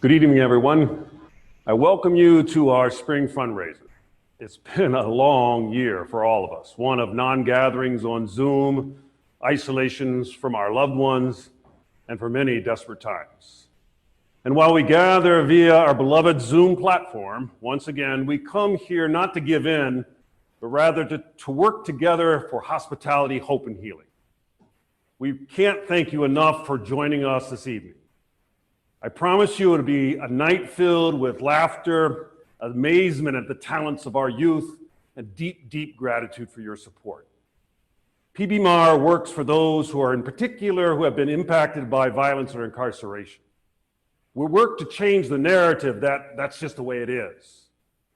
Good evening, everyone. I welcome you to our spring fundraiser. It's been a long year for all of us, one of non-gatherings on Zoom, isolations from our loved ones, and for many desperate times. And while we gather via our beloved Zoom platform, once again, we come here not to give in, but rather to work together for hospitality, hope, and healing. We can't thank you enough for joining us this evening. I promise you it'll be a night filled with laughter, amazement at the talents of our youth, and deep, deep gratitude for your support. PBMR works for those who are in particular who have been impacted by violence or incarceration. We work to change the narrative that that's just the way it is.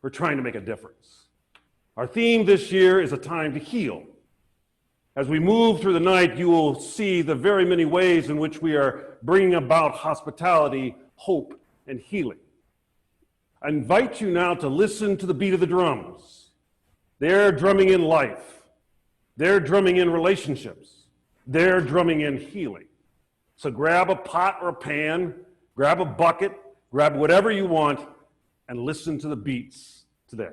We're trying to make a difference. Our theme this year is a time to heal. As we move through the night, you will see the very many ways in which we are bringing about hospitality, hope, and healing. I invite you now to listen to the beat of the drums. They're drumming in life. They're drumming in relationships. They're drumming in healing. So grab a pot or a pan, grab a bucket, grab whatever you want, and listen to the beats today.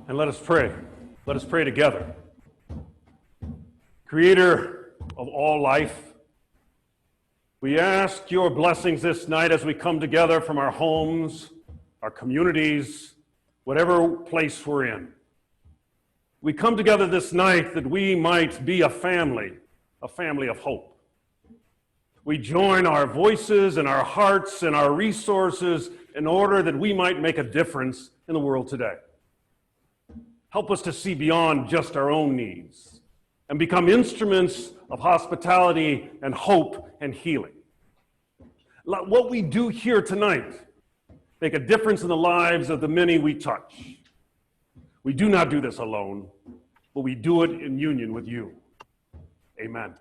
And let us pray. Let us pray together. Creator of all life, we ask your blessings this night as we come together from our homes, our communities, whatever place we're in. We come together this night that we might be a family of hope. We join our voices and our hearts and our resources in order that we might make a difference in the world today. Help us to see beyond just our own needs and become instruments of hospitality and hope and healing. Let what we do here tonight make a difference in the lives of the many we touch. We do not do this alone, but we do it in union with you. Amen.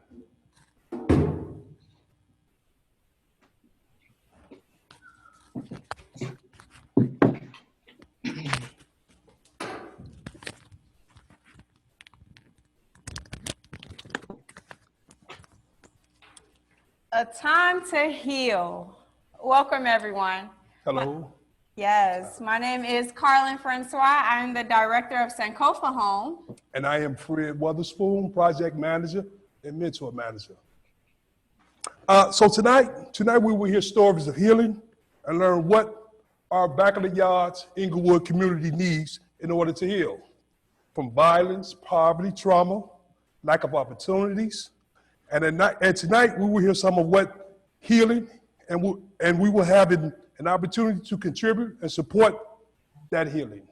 A time to heal. Welcome, everyone. Hello. Yes, my name is Carlin Francois. I am the director of Sankofa Home. And I am Fred Weatherspoon, project manager and mentor manager. So tonight we will hear stories of healing and learn what our back of the yards Inglewood community needs in order to heal. from violence, poverty, trauma, lack of opportunities. And tonight we will hear some of what healing, and we will have an opportunity to contribute and support that healing.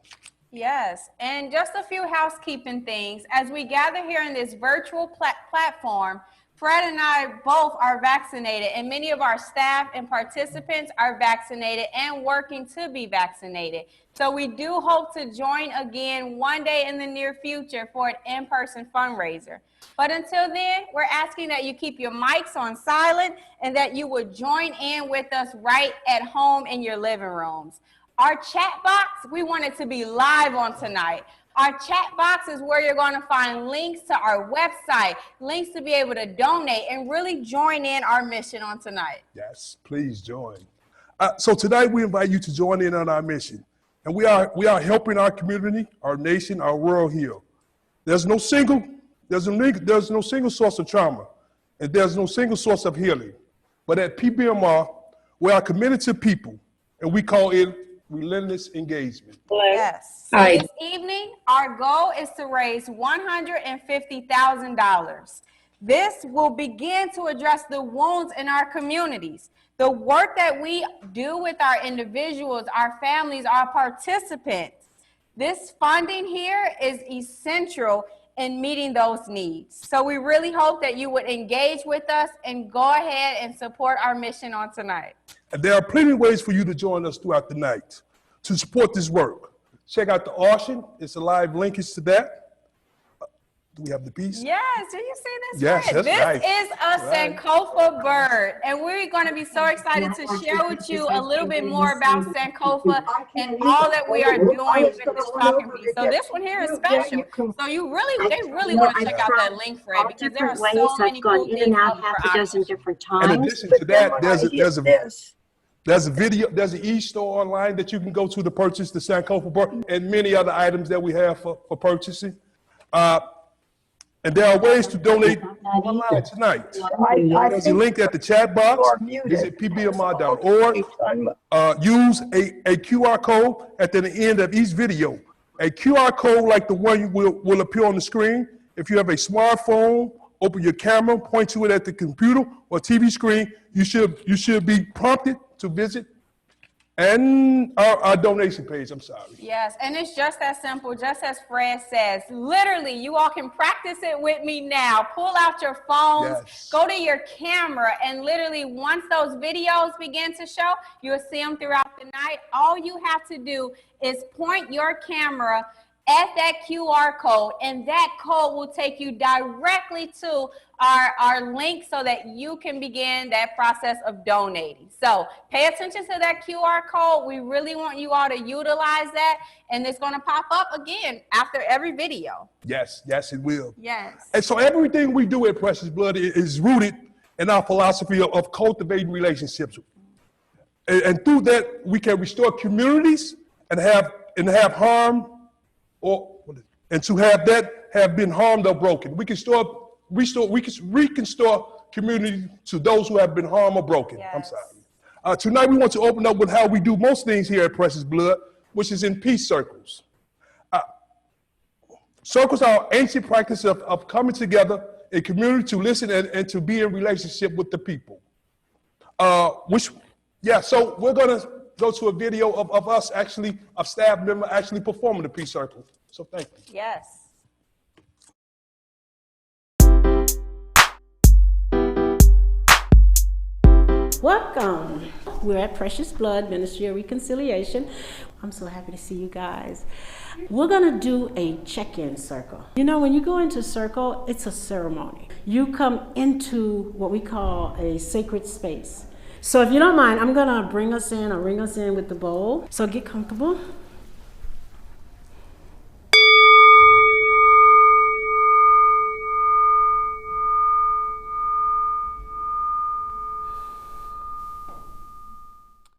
Yes, and just a few housekeeping things. As we gather here in this virtual platform, Fred and I both are vaccinated, and many of our staff and participants are vaccinated and working to be vaccinated. So we do hope to join again one day in the near future for an in-person fundraiser. But until then, we're asking that you keep your mics on silent and that you would join in with us right at home in your living rooms. Our chat box, we want it to be live on tonight. Our chat box is where you're going to find links to our website, links to be able to donate and really join in our mission on tonight. Yes, please join. So tonight we invite you to join in on our mission. And we are helping our community, our nation, our world heal. There's no single source of trauma, and there's no single source of healing. But at PBMR, we are committed to people, and we call it relentless engagement. Yes. So this evening, our goal is to raise $150,000. This will begin to address the wounds in our communities. The work that we do with our individuals, our families, our participants, this funding here is essential in meeting those needs. So we really hope that you would engage with us and go ahead and support our mission on tonight. And there are plenty of ways for you to join us throughout the night to support this work. Check out the auction. It's a live linkage to that. Do we have the piece? Yes, do you see this? Yes, Fred? that's right. This is a Sankofa bird, and we're going to be so excited to share with you a little bit more about Sankofa and all that we are doing with this talking piece. So this one here is special. So they really want to check out that link, Fred, because there are so many cool things in and out half a dozen different times. In addition to that, there's a video, there's an e-store online that you can go to purchase the Sankofa bird and many other items that we have for purchasing. And there are ways to donate online tonight. There's a link at the chat box. Visit pbmr.org. Use a QR code at the end of each video. A QR code like the one will appear on the screen. If you have a smartphone, open your camera, point to it at the computer or TV screen. You should be prompted to visit and our donation page, I'm sorry. Yes, and it's just that simple, just as Fred says. Literally, you all can practice it with me now. Pull out your phones, go to your camera, and literally once those videos begin to show, you'll see them throughout the night. All you have to do is point your camera at that QR code, and that code will take you directly to our link so that you can begin that process of donating. So pay attention to that QR code. We really want you all to utilize that, and it's going to pop up again after every video. Yes, it will. Yes. And so everything we do at Precious Blood is rooted in our philosophy of cultivating relationships. And through that, we can restore communities and have harm and to have been harmed or broken. We can restore community to those who have been harmed or broken. Yes. I'm sorry. Tonight we want to open up with how we do most things here at Precious Blood, which is in peace circles. Circles are ancient practice of coming together in community to listen and to be in relationship with the people. So we're gonna go to a video of us actually, a staff member actually performing the peace circle. So thank you. Yes. Welcome. We're at Precious Blood Ministry of Reconciliation. I'm so happy to see you guys. We're gonna do a check-in circle. You know, when you go into circle, it's a ceremony. You come into what we call a sacred space. So if you don't mind, I'm gonna ring us in with the bowl. So get comfortable.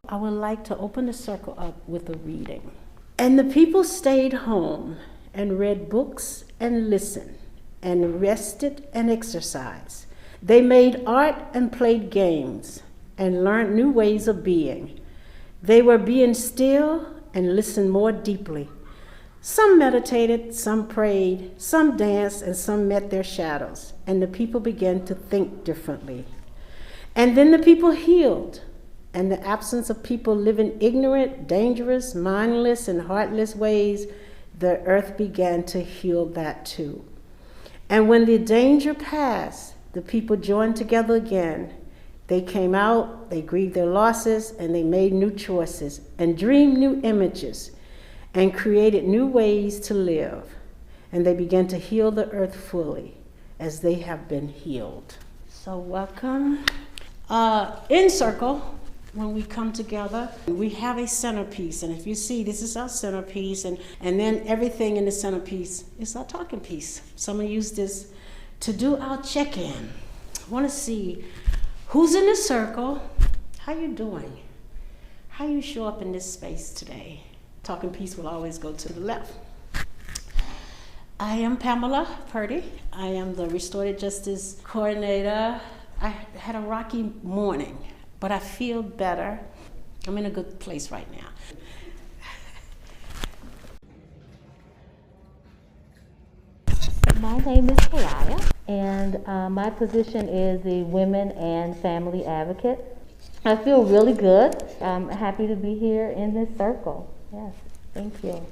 I would like to open the circle up with a reading. And the people stayed home and read books and listened and rested and exercised. They made art and played games and learned new ways of being. They were being still and listened more deeply. Some meditated, some prayed, some danced, and some met their shadows. And the people began to think differently. And then the people healed. And the absence of people living ignorant, dangerous, mindless, and heartless ways, the earth began to heal that too. And when the danger passed, the people joined together again. They came out, they grieved their losses, and they made new choices, and dreamed new images, and created new ways to live. And they began to heal the earth fully, as they have been healed. So welcome. In circle, when we come together, we have a centerpiece. And if you see, this is our centerpiece, and then everything in the centerpiece is our talking piece. So I'm gonna use this to do our check-in. I wanna see who's in the circle, how you doing? How you show up in this space today? Talking piece will always go to the left. I am Pamela Purdy. I am the Restorative Justice Coordinator. I had a rocky morning, but I feel better. I'm in a good place right now. My name is Pariah, and my position is the Women and Family Advocate. I feel really good. I'm happy to be here in this circle. Yes, thank you.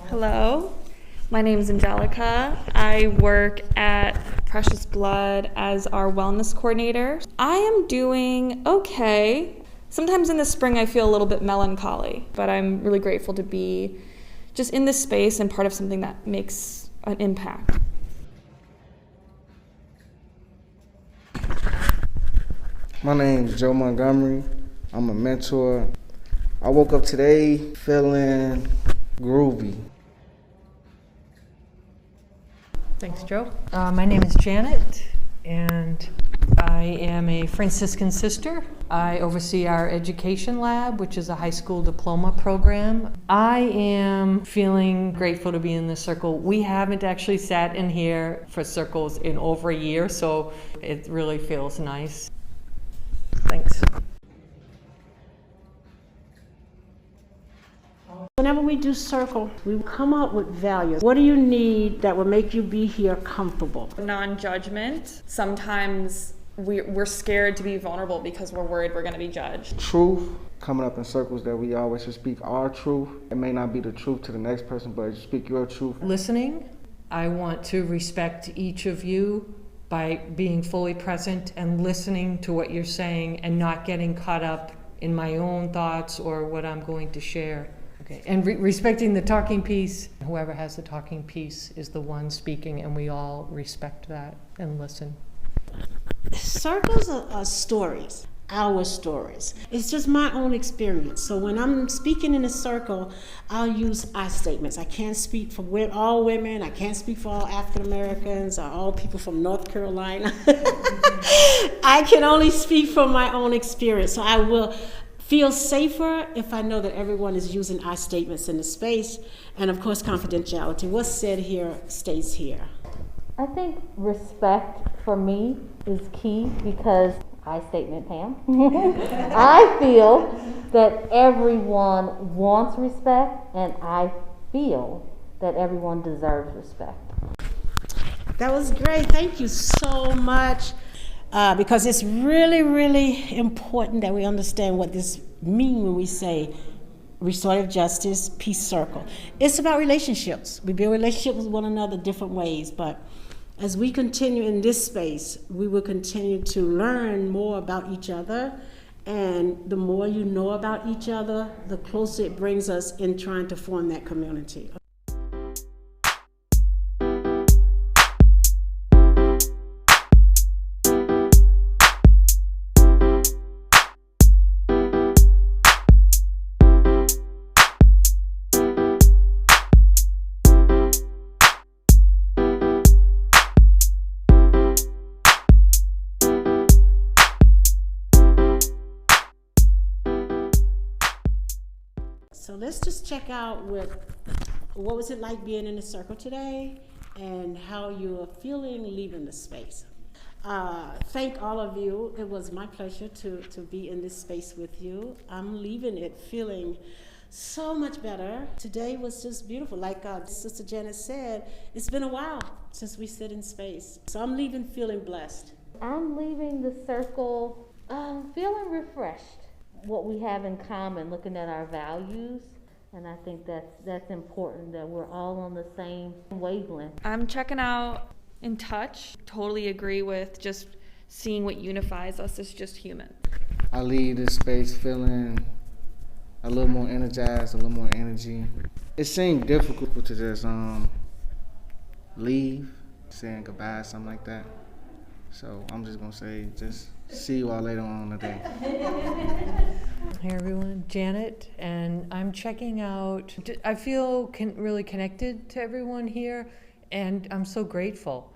Hello, my name is Angelica. I work at Precious Blood as our wellness coordinator. I am doing okay. Sometimes in the spring I feel a little bit melancholy, but I'm really grateful to be just in this space and part of something that makes an impact. My name is Joe Montgomery. I'm a mentor. I woke up today feeling groovy. Thanks, Joe. My name is Janet, and I am a Franciscan sister. I oversee our education lab, which is a high school diploma program. I am feeling grateful to be in this circle. We haven't actually sat in here for circles in over a year, so it really feels nice. Thanks. Whenever we do circle, we come up with values. What do you need that will make you be here comfortable? Non-judgment. Sometimes we're scared to be vulnerable because we're worried we're going to be judged. Truth, coming up in circles that we always should speak our truth. It may not be the truth to the next person, but you speak your truth. Listening. I want to respect each of you by being fully present and listening to what you're saying and not getting caught up in my own thoughts or what I'm going to share. Okay. And respecting the talking piece. Whoever has the talking piece is the one speaking, and we all respect that and listen. Circles are stories, our stories. It's just my own experience. So when I'm speaking in a circle, I'll use I statements. I can't speak for all women. I can't speak for all African Americans or all people from North Carolina. I can only speak from my own experience. So I will feel safer if I know that everyone is using I statements in the space. And of course, confidentiality. What's said here stays here. I think respect for me is key because I statement, Pam. I feel that everyone wants respect, and I feel that everyone deserves respect. That was great. Thank you so much. Because it's really, really important that we understand what this means when we say restorative justice, peace circle. It's about relationships. We build relationships with one another different ways, but as we continue in this space, we will continue to learn more about each other, and the more you know about each other, the closer it brings us in trying to form that community. So let's just check out what was it like being in the circle today and how you're feeling leaving the space. thank all of you. It was my pleasure to be in this space with you. I'm leaving it feeling so much better. Today was just beautiful. Like Sister Janet said, it's been a while since we sit in space. So I'm leaving feeling blessed. I'm leaving the circle feeling refreshed. What we have in common, looking at our values, and I think that's important, that we're all on the same wavelength. I'm checking out in touch. Totally agree with just seeing what unifies us as just human. I leave this space feeling a little more energized, a little more energy. It seemed difficult to just leave, saying goodbye, something like that. So I'm just gonna say, just see you all later on today. Hey everyone, Janet, and I'm checking out. I feel really connected to everyone here, and I'm so grateful.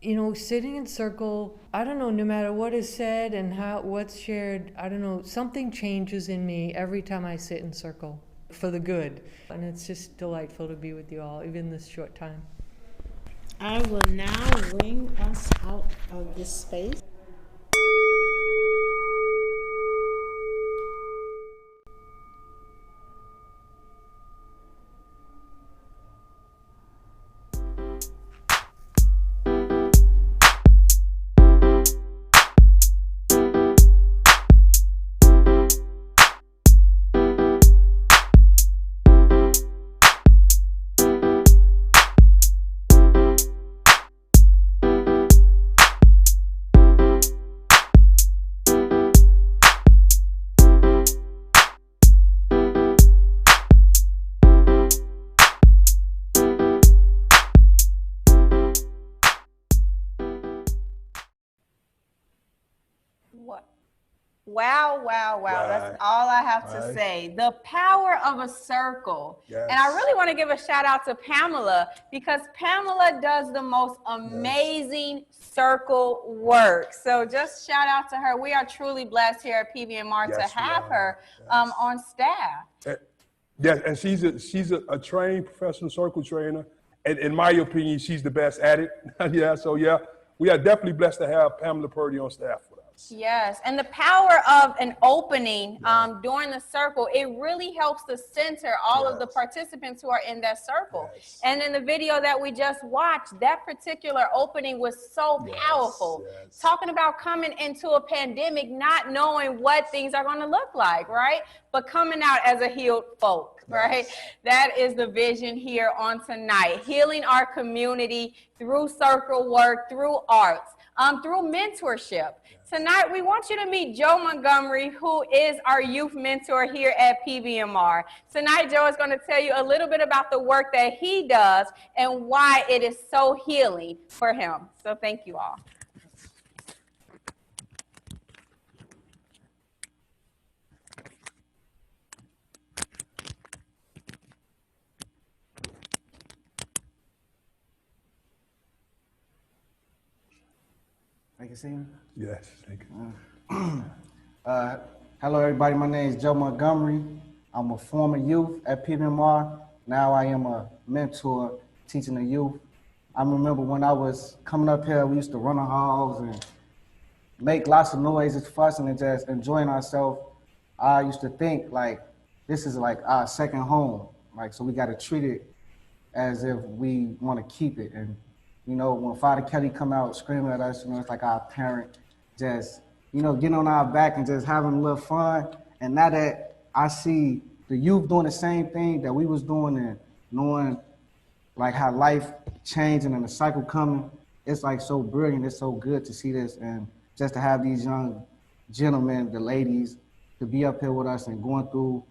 You know, sitting in circle, I don't know, no matter what is said and what's shared, I don't know, something changes in me every time I sit in circle for the good. And it's just delightful to be with you all, even this short time. I will now bring us out of this space. Wow, wow, wow. That's Right. all I have to Right. say. The power of a circle. Yes. And I really want to give a shout out to Pamela, because Pamela does the most amazing circle work. So just shout out to her. We are truly blessed here at PBMR to Yes, we have are. her Yes. on staff. Yes, and she's a trained professional circle trainer, and in my opinion, she's the best at it. So we are definitely blessed to have Pamela Purdy on staff with us. Yes, and the power of an opening during the circle, it really helps to center all of the participants who are in that circle. Yes. And in the video that we just watched, that particular opening was so powerful. Yes. Talking about coming into a pandemic, not knowing what things are going to look like, right? But coming out as a healed folk, right? That is the vision here on tonight. Healing our community through circle work, through arts, through mentorship. Tonight, we want you to meet Joe Montgomery, who is our youth mentor here at PBMR. Tonight, Joe is going to tell you a little bit about the work that he does and why it is so healing for him. So thank you all. I can see him? Yes, thank you. Hello everybody, my name is Joe Montgomery. I'm a former youth at PBMR. Now I am a mentor teaching the youth. I remember when I was coming up here, we used to run the halls and make lots of noises, fussing and just enjoying ourselves. I used to think like, this is like our second home. Like, so we gotta treat it as if we wanna keep it. And you know, when Father Kelly come out screaming at us, you know, it's like our parent just, you know, getting on our back and just having a little fun. And now that I see the youth doing the same thing that we was doing and knowing like how life changing and the cycle coming, it's like so brilliant, it's so good to see this. And just to have these young gentlemen, the ladies, to be up here with us and going through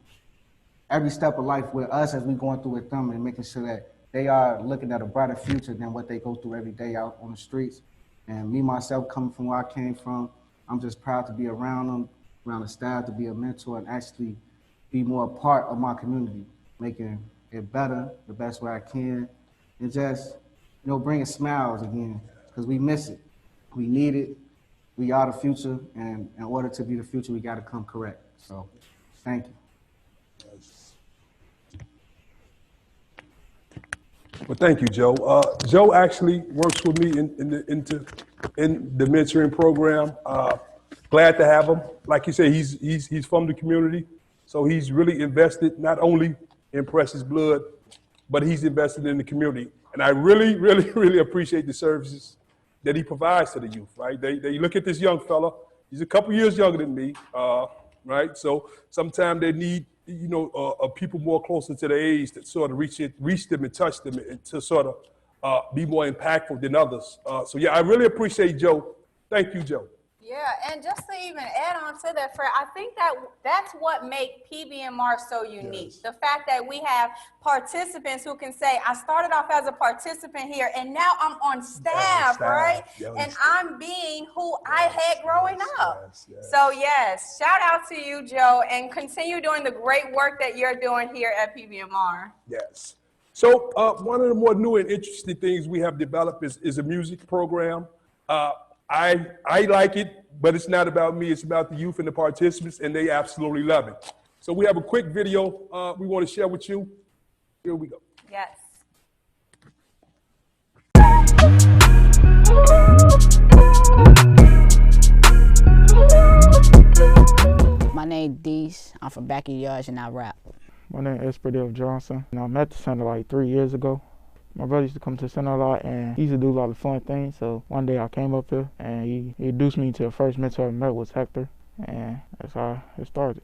every step of life with us as we going through with them and making sure that they are looking at a brighter future than what they go through every day out on the streets. And me, myself, coming from where I came from, I'm just proud to be around them, around the staff, to be a mentor and actually be more a part of my community, making it better, the best way I can, and just, you know, bringing smiles again, because we miss it. We need it. We are the future, and in order to be the future, we got to come correct. So, thank you. Well, thank you, Joe. Joe actually works with me in the mentoring program. Glad to have him. Like you said, he's from the community, so he's really invested not only in Precious Blood, but he's invested in the community. And I really, really, really appreciate the services that he provides to the youth. Right? They look at this young fella. He's a couple years younger than me. Right? So sometimes they need people more closer to the age that sort of reach them and touch them and to sort of be more impactful than others. So yeah, I really appreciate Joe. Thank you, Joe. Yeah, and just to even add on to that, Fred, I think that's what makes PBMR so unique. Yes. The fact that we have participants who can say, I started off as a participant here, and now I'm on staff, right? Yeah, and I'm being who I had growing up. Yes. So yes, shout out to you, Joe, and continue doing the great work that you're doing here at PBMR. Yes. So one of the more new and interesting things we have developed is a music program. I like it, but it's not about me. It's about the youth and the participants, and they absolutely love it. So we have a quick video we want to share with you. Here we go. Yes. My name Dees. I'm from Backyards and I rap. My name is Esperdale Johnson, and I met the center like 3 years ago. My brother used to come to the center a lot, and he used to do a lot of fun things. So one day I came up here, and he introduced me to the first mentor I met was Hector, and that's how it started.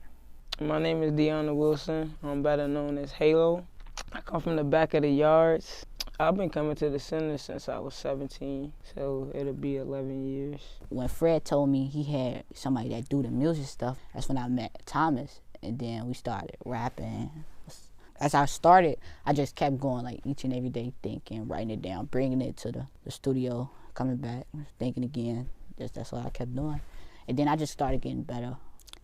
My name is Deanna Wilson. I'm better known as Halo. I come from the back of the yards. I've been coming to the center since I was 17, so it'll be 11 years. When Fred told me he had somebody that do the music stuff, that's when I met Thomas, and then we started rapping. As I started, I just kept going like each and every day, thinking, writing it down, bringing it to the studio, coming back, thinking again. That's what I kept doing. And then I just started getting better.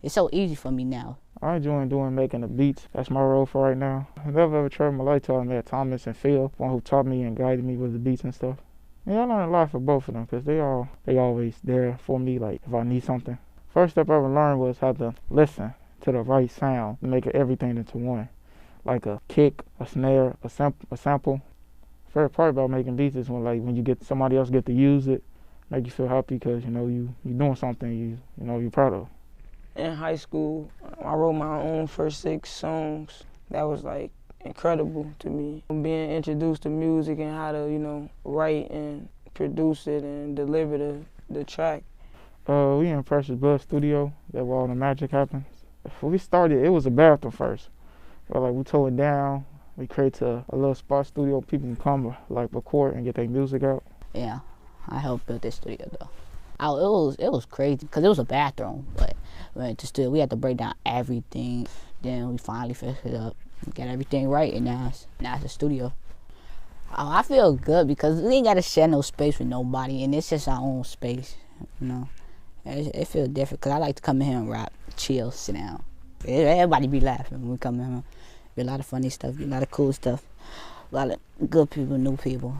It's so easy for me now. I enjoy making the beats. That's my role for right now. I never ever tried my life till I met Thomas and Phil, one who taught me and guided me with the beats and stuff. Yeah, I learned a lot from both of them because they always there for me, like if I need something. First step I ever learned was how to listen to the right sound and make everything into one. Like a kick, a snare, a sample. Favorite part about making beats is when you get somebody else get to use it, make you feel happy because you're doing something you're proud of. In high school, I wrote my own first 6 songs. That was like incredible to me. Being introduced to music and how to write and produce it and deliver the track. We in Precious Blood studio. That's where all the magic happens. When we started, it was a bathroom first. But we tore it down. We created a little spot studio. People can come record and get their music out. Yeah, I helped build this studio though. It was crazy because it was a bathroom, but we went to studio. We had to break down everything. Then we finally fixed it up, got everything right, and now it's a studio. I feel good because we ain't got to share no space with nobody, and it's just our own space. It feels different because I like to come in here and rap, chill, sit down. Everybody be laughing when we come in here. Be a lot of funny stuff, be a lot of cool stuff, a lot of good people, new people,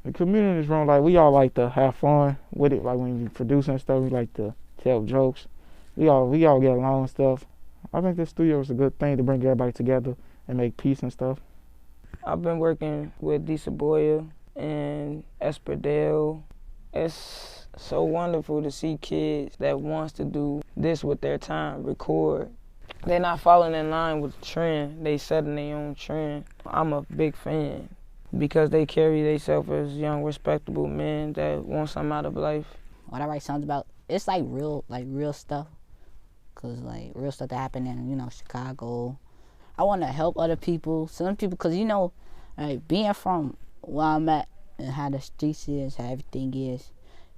The community is wrong. We all like to have fun with it. When we producing stuff, we like to tell jokes. We all get along and stuff. I think this studio is a good thing to bring everybody together and make peace and stuff. I've been working with Desaboya and Esperdale. It's so wonderful to see kids that wants to do this with their time, record. They're not following in line with the trend. They setting their own trend. I'm a big fan because they carry themselves as young, respectable men that want something out of life. What I write songs about, it's real stuff. Cause real stuff that happened in, Chicago. I want to help other people, some people, cause being from where I'm at and how the streets is, how everything is,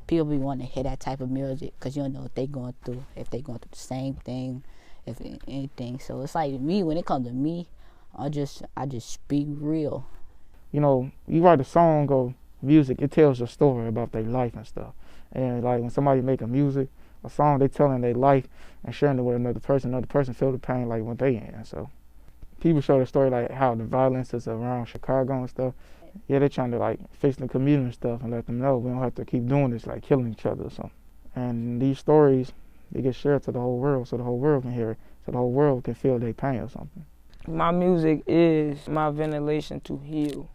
people be wanting to hear that type of music because you don't know what they going through, if they going through the same thing, if anything. So it's me, when it comes to me, I just speak real. You write a song or music, it tells a story about their life and stuff. And when somebody making music, a song, they telling their life and sharing it with another person feel the pain when they in. So people show the story how the violence is around Chicago and stuff. Yeah, they're trying to fix the community and stuff and let them know we don't have to keep doing this, killing each other or something. And these stories, they get shared to the whole world so the whole world can hear it, so the whole world can feel their pain or something. My music is my ventilation to heal,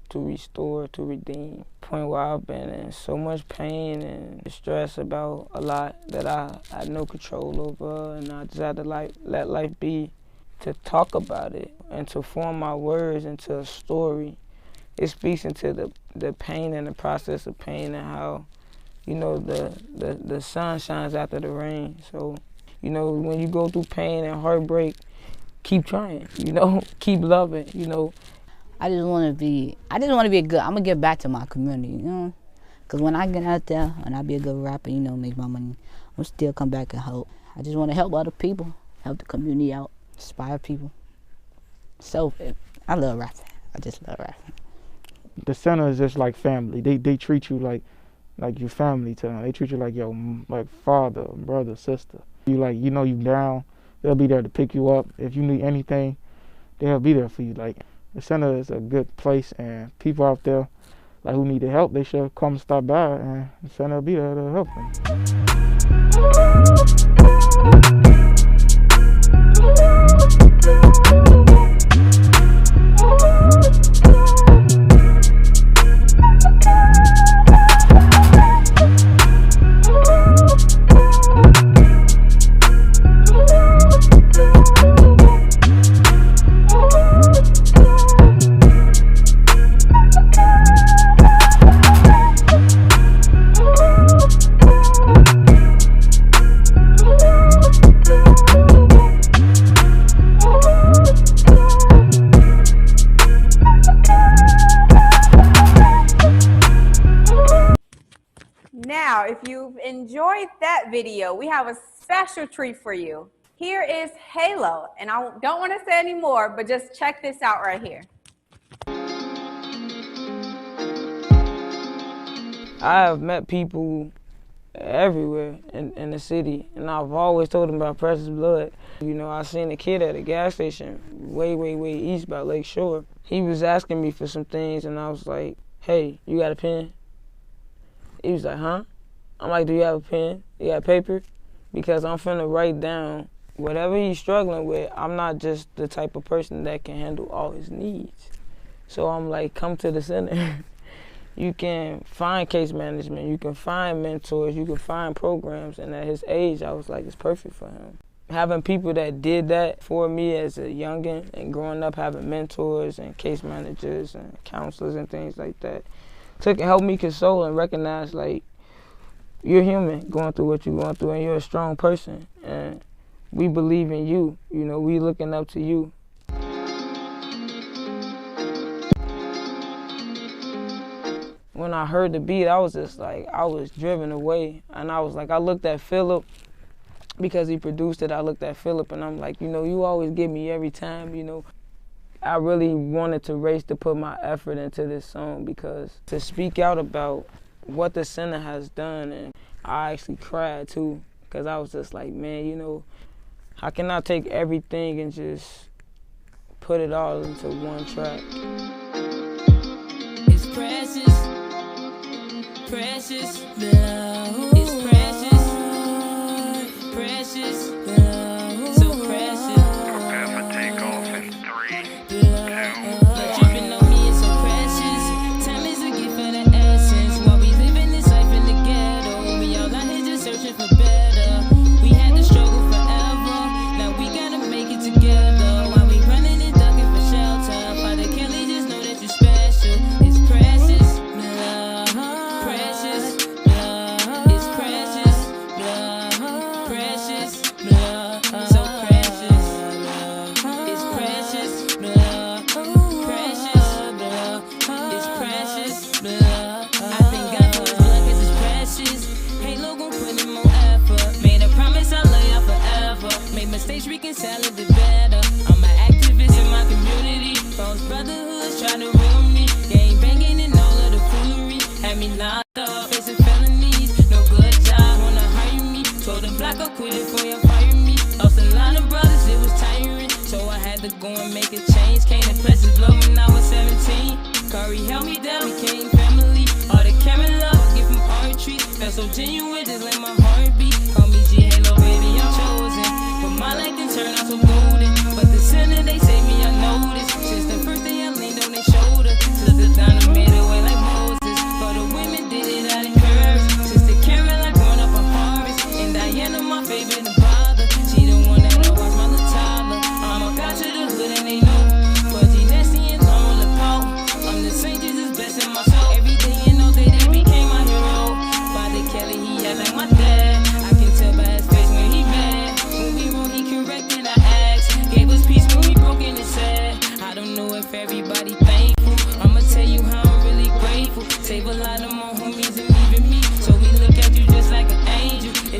to restore, to redeem. Point where I've been in so much pain and stress about a lot that I had no control over, and I just had to let life be, to talk about it and to form my words into a story. It speaks into the pain and the process of pain and how, you know, the sun shines after the rain. So, you know, when you go through pain and heartbreak, keep trying, you know, keep loving, you know. I just want to be a good, I'm going to give back to my community, you know. Because when I get out there and I be a good rapper, you know, make my money, I'm still come back and help. I just want to help other people, help the community out, inspire people. So, I love rapping. I just love rapping. The center is just like family. They treat you like your family to them. They treat you like your father, brother, sister. You know you down, they'll be there to pick you up. If you need anything, they'll be there for you. Like, the center is a good place, and people out there who need the help, they should come stop by, and the center will be there to help Now, if you've enjoyed that video, we have a special treat for you. Here is Halo, and I don't want to say any more, but just check this out right here. I have met people everywhere in the city, and I've always told them about Precious Blood. You know, I seen a kid at a gas station way east by Lake Shore. He was asking me for some things, and I was like, hey, you got a pen? He was like, huh? I'm like, do you have a pen? You got paper? Because I'm finna write down whatever he's struggling with. I'm not just the type of person that can handle all his needs. So I'm like, come to the center. You can find case management, you can find mentors, you can find programs, and at his age, I was like, it's perfect for him. Having people that did that for me as a youngin' and growing up having mentors and case managers and counselors and things like that, helped me console and recognize, like, you're human going through what you're going through, and you're a strong person, and we believe in you. You know, we looking up to you. When I heard the beat, I was just like, I was driven away, and I was like, I looked at Philip, because he produced it, I looked at Philip, and I'm like, you know, you always give me every time, you know. I really wanted to race to put my effort into this song, because to speak out about what the center has done, and I actually cried too, because I was just like, man, you know, how can I take everything and just put it all into one track? It's precious, precious love. It's precious, precious love. So precious. Prepare for takeoff in 3, 2. Dripping on me is so precious. Time is a gift for the essence. While we living this life in the ghetto, we all out here just searching for better. We had to struggle forever. Now we gotta make it together. While we running and ducking for shelter, Father Kelly, just know that you're special. It's precious love, precious love. It's precious love, precious love. So precious love. It's precious love, precious love. It's precious love. I thank God for his blood 'cause it's precious. Halo gon' put in more effort. Made a promise I'll love y'all forever. Made mistakes, reconcile it the better. I'm an activist in my community. False brotherhoods try to ruin me. Gang banging and all of the foolery. Had me locked up, facing felonies. No good job, wanna hire me. Told the block I'll quit it before you fire me. Lost a lot of brothers, it was tiring. So I had to go and make a change. Came to Precious Blood when I was 17. Curry held me down, became family. All the camera love, give from poetry. Felt so genuine, just like my heartbeat. Call me G Halo, baby, I'm chosen. But my life didn't turn out so golden. But the sinner, they say me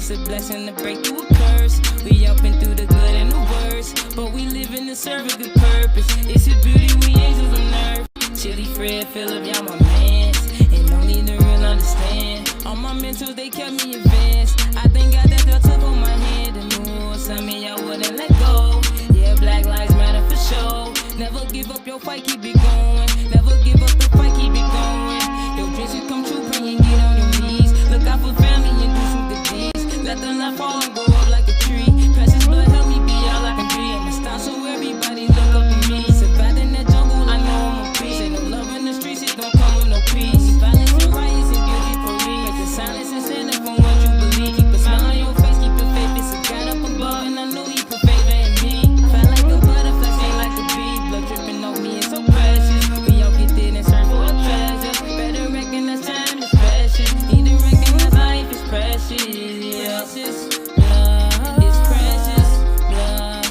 It's a blessing to break through a curse. We all been through the good and the worst, but we living to serve a good purpose. It's a beauty, we angels on earth. Chili Fred, Phillip, y'all my mans, and don't need to real understand. All my mentors, they kept me advanced. I thank God that y'all took on my hand and knew some of y'all wouldn't let go. Yeah, Black Lives Matter for sure. Never give up your fight, keep it going. Never give up the fight, keep it going. Your dreams will come true, pray and get on your knees. Look out for family and do some good deeds. Let the love fall and grow up like a tree. Precious blood, help me be all I can be. I'm a star so everybody look up to me. Surviving that jungle, I know I'm a priest. Ain't no love in the streets, it don't come with no peace. Violence and riots and guilty police. Make the silence and stand up for what you believe. Keep a smile on your face, keep your faith. It's a God up above, and I know He put favor in me. Fly like a butterfly, sting like a bee. Blood dripping on me, it's so precious. We all get there and search for a treasure. Better recognize time is precious. Need to recognize life is precious. Yeah. Blood is precious. Blood,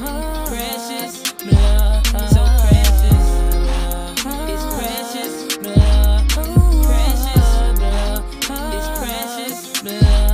precious blood, so precious. It's precious blood, precious blood. It's precious blood.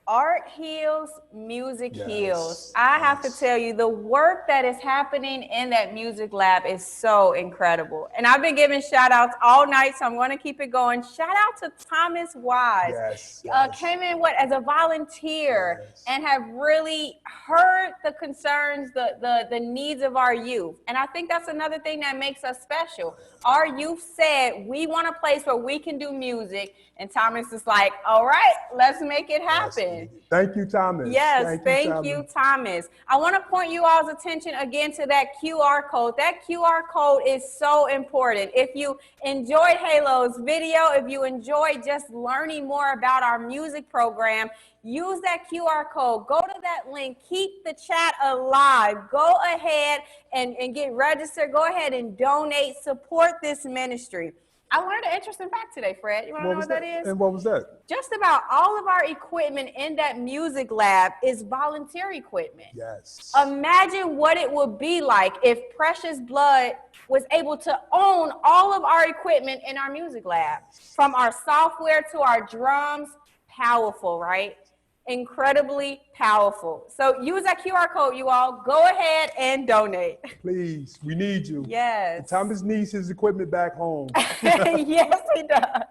Art heals, music Yes. heals. I have to tell you, the work that is happening in that music lab is so incredible. And I've been giving shout outs all night, so I'm going to keep it going. Shout out to Thomas Wise. Yes. Came in as a volunteer and have really heard the concerns, the needs of our youth. And I think that's another thing that makes us special. Our youth said, we want a place where we can do music. And Thomas is like, all right, let's make it happen. Thank you, Thomas. Yes, thank you, Thomas. I want to point you all's attention again to that QR code. That QR code is so important. If you enjoyed Halo's video, if you enjoyed just learning more about our music program, use that QR code. Go to that link. Keep the chat alive. Go ahead and get registered. Go ahead and donate. Support this ministry. I learned an interesting fact today, Fred. You want to know what that is? And what was that? Just about all of our equipment in that music lab is volunteer equipment. Yes. Imagine what it would be like if Precious Blood was able to own all of our equipment in our music lab. From our software to our drums. Powerful, right? Incredibly powerful. So use that QR code, you all. Go ahead and donate. Please, we need you. Yes. And Thomas needs his equipment back home. Yes, he does.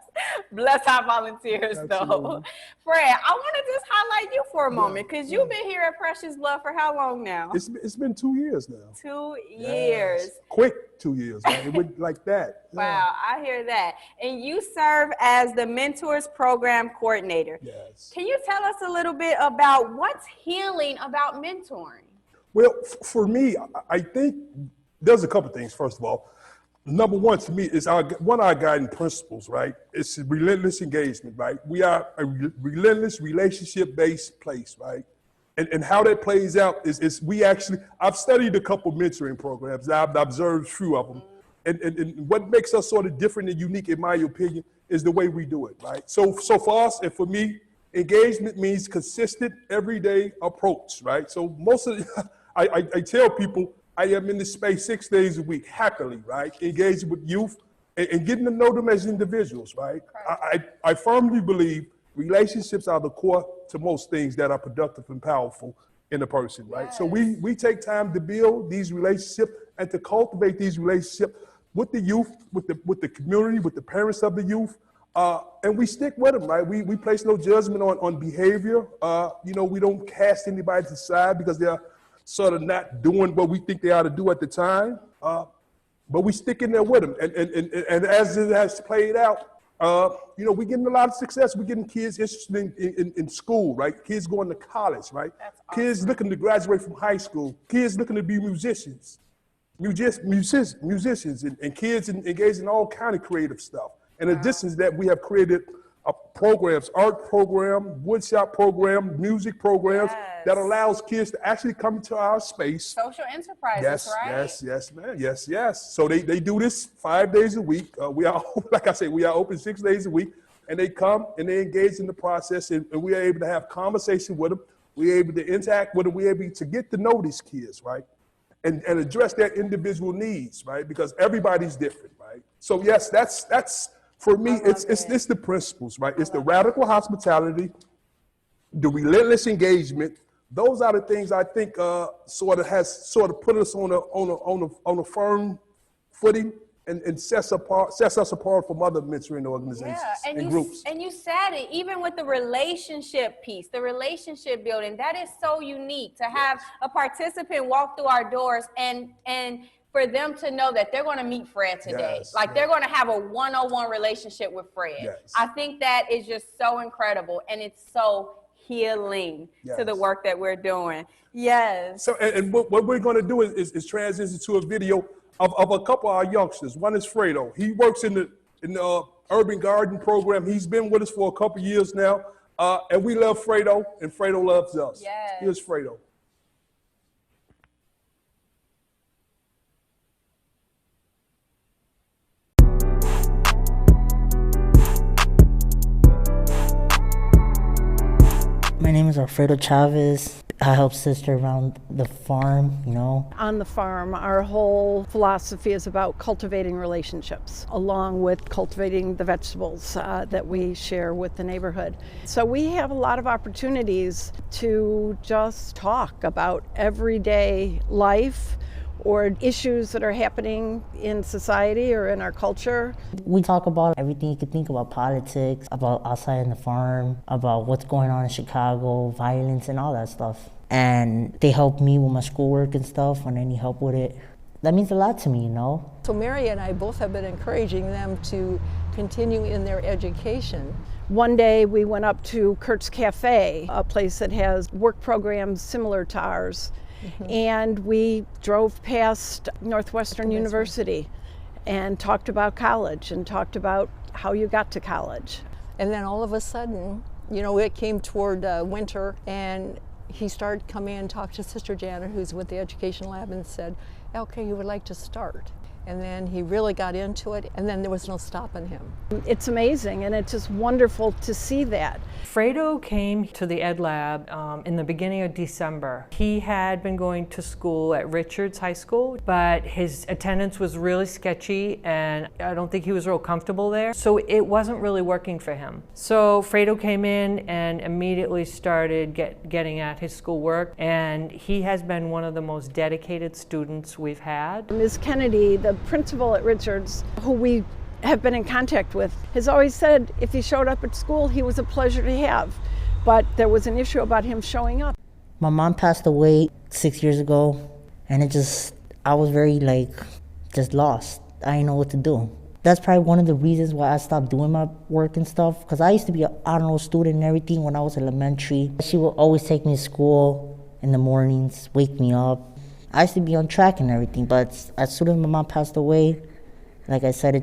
Bless our volunteers, though. Absolutely. Fred, I want to just highlight you for a moment because you've been here at Precious Blood for how long now? It's been 2 years now. 2 years. Yes. Quick 2 years. Right? It went like that. Yeah. Wow, I hear that. And you serve as the Mentors Program Coordinator. Yes. Can you tell us a little bit about what's healing about mentoring? Well, for me, I think there's a couple things, first of all. Number one, to me, is one of our guiding principles, right? It's relentless engagement, right? We are a relentless relationship-based place, right? And how that plays out is I've studied a couple mentoring programs. I've observed a few of them. And what makes us sort of different and unique, in my opinion, is the way we do it, right? So for us and for me, engagement means consistent, everyday approach, right? So I tell people, I am in this space 6 days a week, happily, right? Engaging with youth and getting to know them as individuals, right? I firmly believe relationships are the core to most things that are productive and powerful in a person, right? Yes. So we take time to build these relationships and to cultivate these relationships with the youth, with the community, with the parents of the youth, and we stick with them, right? We place no judgment on behavior. We don't cast anybody to the side because they're sort of not doing what we think they ought to do at the time, but we stick in there with them. And as it has played out, You know, we're getting a lot of success. We're getting kids interested in school, right? Kids going to college, right? Kids looking to graduate from high school. Kids looking to be musicians. Musicians and kids engaged in all kind of creative stuff. In addition to that, we have created programs, art program, woodshop program, music programs that allows kids to actually come to our space. Social enterprises, right? Yes, man, yes. So they do this 5 days a week. We are, like I said, we are open 6 days a week, and they come and they engage in the process, and we are able to have conversation with them. We're able to interact with them. We're able to get to know these kids, right? And address their individual needs, right? Because everybody's different, right? So yes, that's for me, it's the principles, right? It's the radical hospitality, the relentless engagement. Those are the things I think sort of put us on a firm footing and sets us apart from other mentoring organizations and groups. And you said it, even with the relationship piece, the relationship building, that is so unique to have a participant walk through our doors and for them to know that they're going to meet Fred today. They're going to have a one-on-one relationship with Fred. I think that is just so incredible, and it's so healing to the work that we're doing. Yes. So, and what we're going to do is transition to a video of a couple of our youngsters. One is Fredo. He works in the urban garden program. He's been with us for a couple of years now, and we love Fredo, and Fredo loves us. Yes. Here's Fredo. My name is Alfredo Chavez. I help sister around the farm, you know. On the farm, our whole philosophy is about cultivating relationships, along with cultivating the vegetables that we share with the neighborhood. So we have a lot of opportunities to just talk about everyday life or issues that are happening in society or in our culture. We talk about everything you could think about: politics, about outside in the farm, about what's going on in Chicago, violence and all that stuff. And they help me with my schoolwork and stuff when I need help with it. That means a lot to me, you know? So Mary and I both have been encouraging them to continue in their education. One day we went up to Kurt's Cafe, a place that has work programs similar to ours. And we drove past Northwestern University and talked about college and talked about how you got to college. And then all of a sudden, you know, it came toward winter, and he started coming in and talked to Sister Janet, who's with the Education Lab, and said, okay, you would like to start. And then he really got into it, and then there was no stopping him. It's amazing, and it's just wonderful to see that. Fredo came to the Ed Lab in the beginning of December. He had been going to school at Richards High School, but his attendance was really sketchy, and I don't think he was real comfortable there. So it wasn't really working for him. So Fredo came in and immediately started getting at his schoolwork, and he has been one of the most dedicated students we've had. Ms. Kennedy, the principal at Richards, who we have been in contact with, has always said if he showed up at school, he was a pleasure to have. But there was an issue about him showing up. My mom passed away 6 years ago, and I was very just lost. I didn't know what to do. That's probably one of the reasons why I stopped doing my work and stuff, because I used to be an honor roll student and everything when I was elementary. She would always take me to school in the mornings, wake me up. I used to be on track and everything, but as soon as my mom passed away, like I said,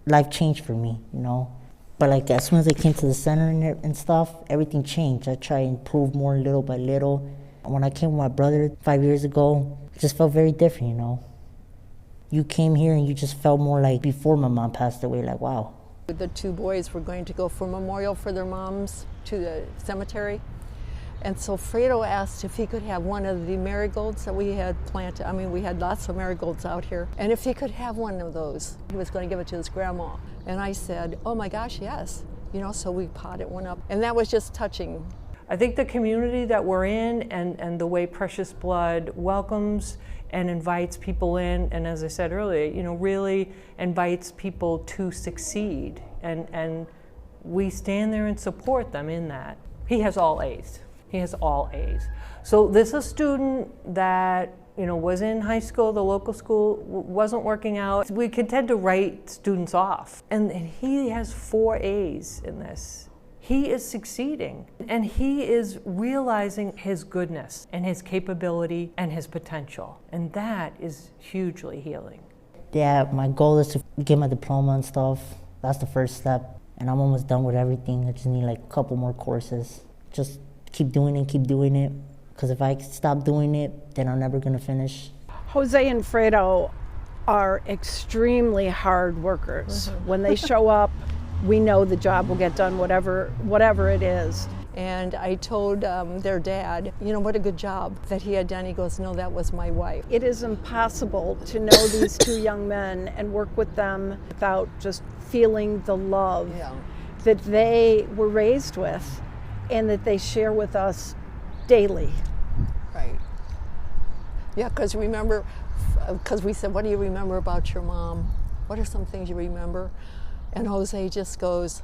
life changed for me, you know. But as soon as I came to the center and stuff, everything changed. I tried to improve more little by little. When I came with my brother 5 years ago, it just felt very different, you know. You came here and you just felt more like before my mom passed away, like, wow. The two boys were going to go for a memorial for their moms to the cemetery. And so Fredo asked if he could have one of the marigolds that we had planted. I mean, we had lots of marigolds out here. And if he could have one of those, he was going to give it to his grandma. And I said, oh my gosh, yes. You know, so we potted one up. And that was just touching. I think the community that we're in and the way Precious Blood welcomes and invites people in, and as I said earlier, you know, really invites people to succeed. And we stand there and support them in that. He has all A's. He has all A's. So this is a student that was in high school, the local school, wasn't working out. We could tend to write students off. And he has 4 A's in this. He is succeeding, and he is realizing his goodness and his capability and his potential. And that is hugely healing. Yeah, my goal is to get my diploma and stuff. That's the first step. And I'm almost done with everything. I just need like a couple more courses. Just keep doing it. Because if I stop doing it, then I'm never gonna finish. Jose and Fredo are extremely hard workers. When they show up, we know the job will get done, whatever it is. And I told their dad, what a good job that he had done. He goes, no, that was my wife. It is impossible to know these 2 young men and work with them without just feeling the love that they were raised with and that they share with us daily. Right. Yeah, because we said, what do you remember about your mom? What are some things you remember? And Jose just goes,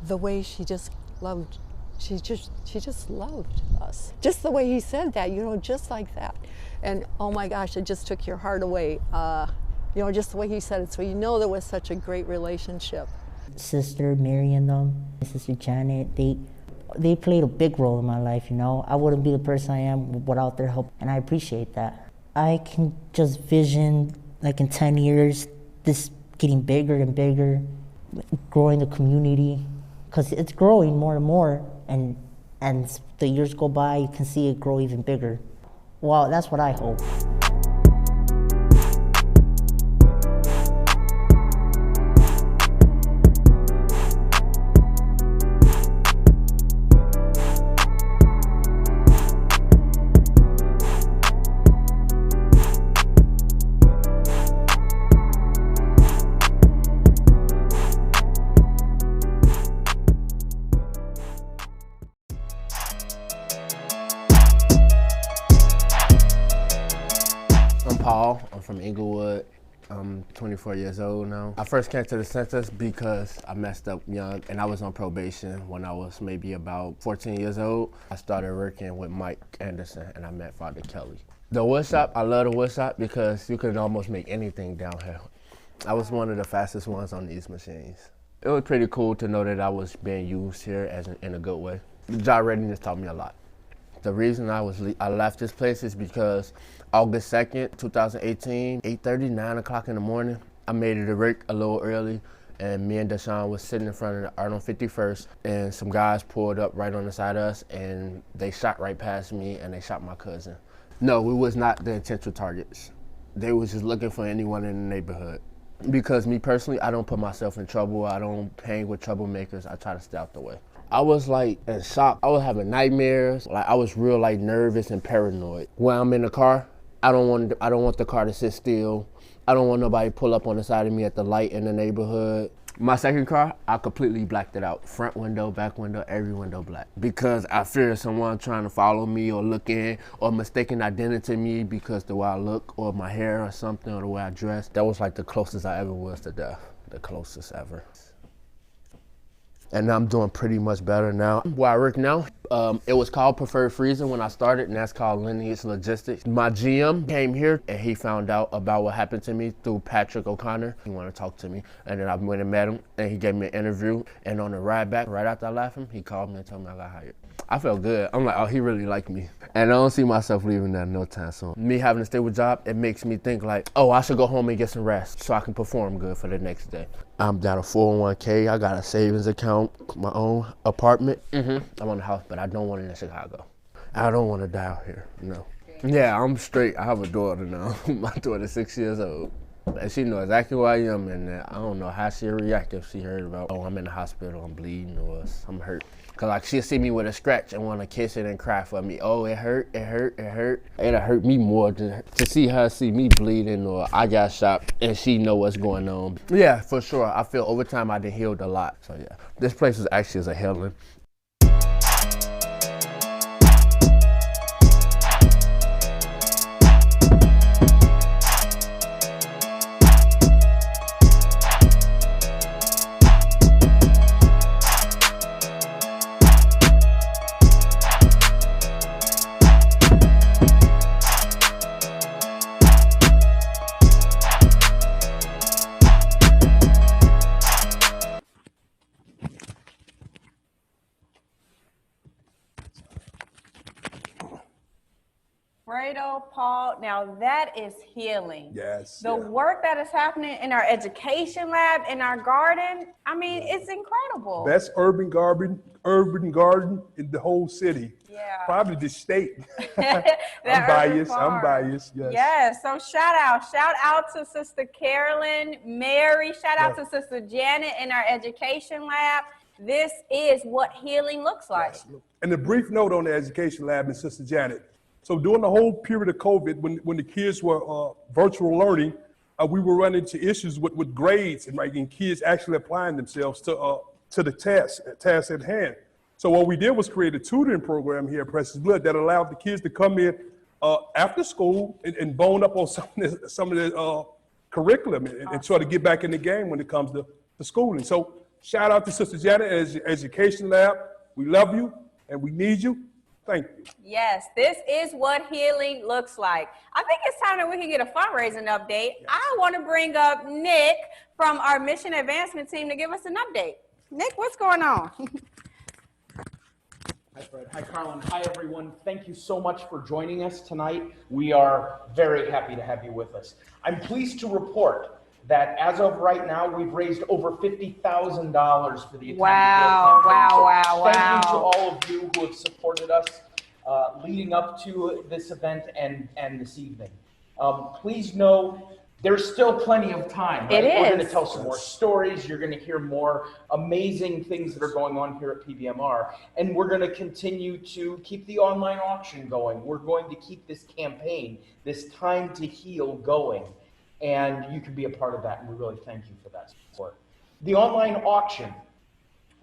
the way she just loved us. Just the way he said that, just like that. And oh my gosh, it just took your heart away. Just the way he said it. So there was such a great relationship. Sister Mary and them, Sister Janet, they played a big role in my life, I wouldn't be the person I am without their help, and I appreciate that. I can just vision, like in 10 years, this getting bigger and bigger, growing the community, because it's growing more and more, and the years go by, you can see it grow even bigger. Well, that's what I hope. I'm from Inglewood. I'm 24 years old now. I first came to the census because I messed up young and I was on probation when I was maybe about 14 years old. I started working with Mike Anderson and I met Father Kelly. The wood shop, I love the wood shop because you could almost make anything down here. I was one of the fastest ones on these machines. It was pretty cool to know that I was being used here in a good way. The job readiness taught me a lot. The reason I left this place is because August 2nd, 2018, 8:30, 9 o'clock in the morning, I made it to work a little early, and me and Deshaun was sitting in front of the Art on 51st, and some guys pulled up right on the side of us, and they shot right past me, and they shot my cousin. No, we was not the intentional targets. They was just looking for anyone in the neighborhood. Because me personally, I don't put myself in trouble. I don't hang with troublemakers. I try to stay out the way. I was like in shock. I was having nightmares. Like I was real like nervous and paranoid. When I'm in the car, I don't want the car to sit still. I don't want nobody to pull up on the side of me at the light in the neighborhood. My second car, I completely blacked it out. Front window, back window, every window black. Because I fear someone trying to follow me or look in or mistaken identity me because the way I look or my hair or something or the way I dress. That was like the closest I ever was to death. The closest ever. And I'm doing pretty much better now. Where I work now, it was called Preferred Freezer when I started, and that's called Lineage Logistics. My GM came here, and he found out about what happened to me through Patrick O'Connor. He wanted to talk to me, and then I went and met him, and he gave me an interview. And on the ride back, right after I left him, he called me and told me I got hired. I felt good. I'm like, oh, he really liked me. And I don't see myself leaving that no time soon. Me having a stable job, it makes me think like, oh, I should go home and get some rest so I can perform good for the next day. I'm down a 401k, I got a savings account, my own apartment. I'm on the house, but I don't want it in Chicago. I don't want to die out here, no. Yeah, I'm straight. I have a daughter now. My daughter's 6 years old. And she knows exactly where I am, and I don't know how she'll react if she heard about, oh, I'm in the hospital, I'm bleeding, or I'm hurt. Cause like she'll see me with a scratch and want to kiss it and cry for me. Oh, it hurt, it hurt, it hurt. It'll hurt me more to see her see me bleeding or I got shot and she know what's going on. Yeah, for sure. I feel over time I done healed a lot. So yeah, this place is actually a healing. Alfredo, Paul, now that is healing. Yes. The work that is happening in our education lab, in our garden, I mean, it's incredible. Best urban garden in the whole city. Yeah. Probably the state. That I'm urban farm. biased, yes. Yes, so shout out to Sister Carolyn, Mary, shout out to Sister Janet in our education lab. This is what healing looks like. Yes. And a brief note on the education lab and Sister Janet. So during the whole period of COVID, when the kids were virtual learning, we were running into issues with grades and kids actually applying themselves to the task at hand. So what we did was create a tutoring program here at Precious Blood that allowed the kids to come in after school and bone up on some of the curriculum and try to get back in the game when it comes to schooling. So shout out to Sister Janet and Education Lab. We love you and we need you. Thank you. Yes, this is what healing looks like. I think it's time that we can get a fundraising update. Yes. I want to bring up Nick from our mission advancement team to give us an update. Nick, what's going on? Hi, Fred. Hi, Carlin. Hi, everyone. Thank you so much for joining us tonight. We are very happy to have you with us. I'm pleased to report that as of right now, we've raised over $50,000 for the Attend Wow, to Heal campaign. wow. Thank you to all of you who have supported us leading up to this event and this evening. Please know there's still plenty of time. Right? We're going to tell some more stories. You're going to hear more amazing things that are going on here at PBMR. And we're going to continue to keep the online auction going. We're going to keep this campaign, this Time to Heal going. And you can be a part of that. And we really thank you for that support. The online auction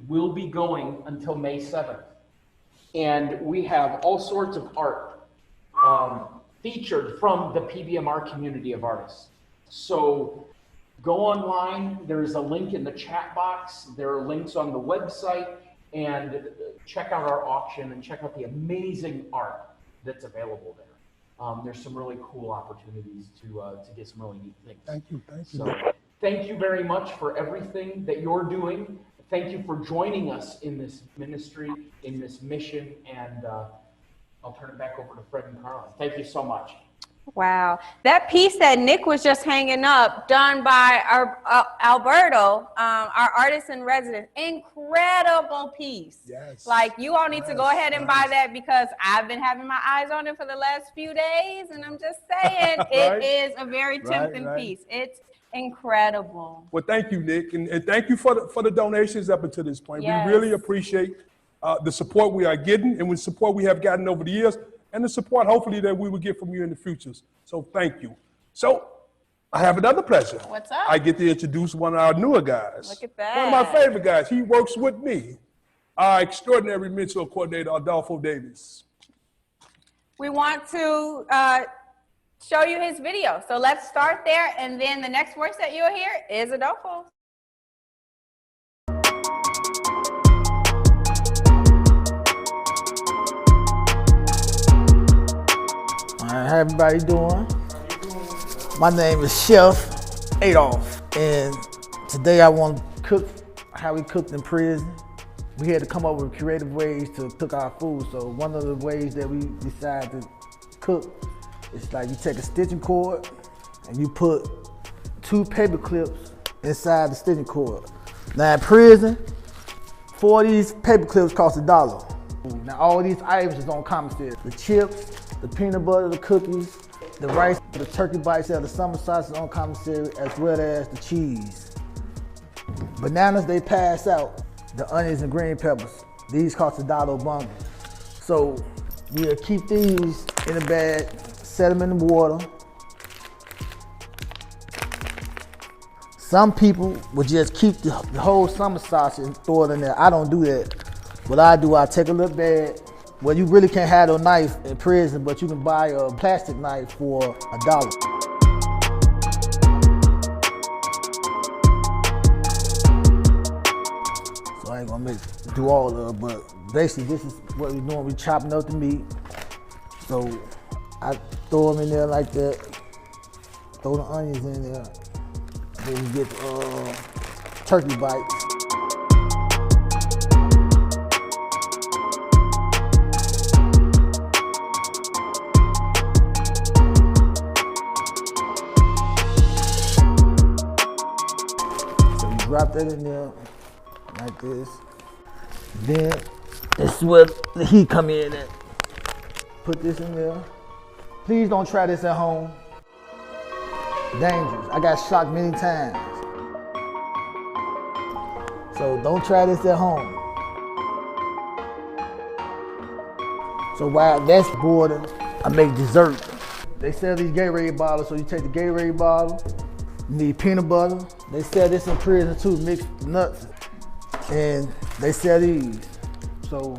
will be going until May 7th. And we have all sorts of art featured from the PBMR community of artists. So go online, there's a link in the chat box, there are links on the website, and check out our auction and check out the amazing art that's available there. There's some really cool opportunities to get some really neat things. Thank you. So thank you very much for everything that you're doing. Thank you for joining us in this ministry, in this mission, and I'll turn it back over to Fred and Carlin. Thank you so much. Wow. That piece that Nick was just hanging up, done by our Alberto, our artist in residence, incredible piece. Yes. Like, you all need to go ahead and buy that because I've been having my eyes on it for the last few days, and I'm just saying, it is a very tempting piece. It's incredible. Well, thank you, Nick, and thank you for the donations up until this point. Yes. We really appreciate the support we are getting and the support we have gotten over the years, and the support, hopefully, that we will get from you in the future. So thank you. So I have another pleasure. What's up? I get to introduce one of our newer guys. Look at that. One of my favorite guys. He works with me. Our extraordinary mentor coordinator, Adolfo Davis. We want to show you his video. So let's start there, and then the next voice that you'll hear is Adolfo. How everybody doing? My name is Chef Adolph, and today I want to cook how we cooked in prison. We had to come up with creative ways to cook our food, so one of the ways that we decided to cook is like you take a stitching cord and you put 2 paper clips inside the stitching cord. Now in prison, 4 of these paper clips cost $1. Now all these items is on commissary. The chips, the peanut butter, the cookies, the rice, the turkey bites, the summer sauce on commissary, as well as the cheese. Bananas, they pass out. The onions and green peppers, these cost $1 a bundle. So we'll keep these in a bag, set them in the water. Some people would just keep the whole summer sauce and throw it in there. I don't do that. What I do, I take a little bag. Well, you really can't have a knife in prison, but you can buy a plastic knife for $1. So I ain't gonna do all of it, but basically this is what we're doing. We're chopping up the meat. So I throw them in there like that. Throw the onions in there. Then you get turkey bites. drop that in there like this. Then this is where the heat come in at. Put this in there. Please don't try this at home. Dangerous. I got shocked many times. So don't try this at home. So while that's boiling, I make dessert. They sell these Gatorade bottles, so you take the Gatorade bottle, you need peanut butter. They sell this in prison too, mixed nuts. And they sell these. So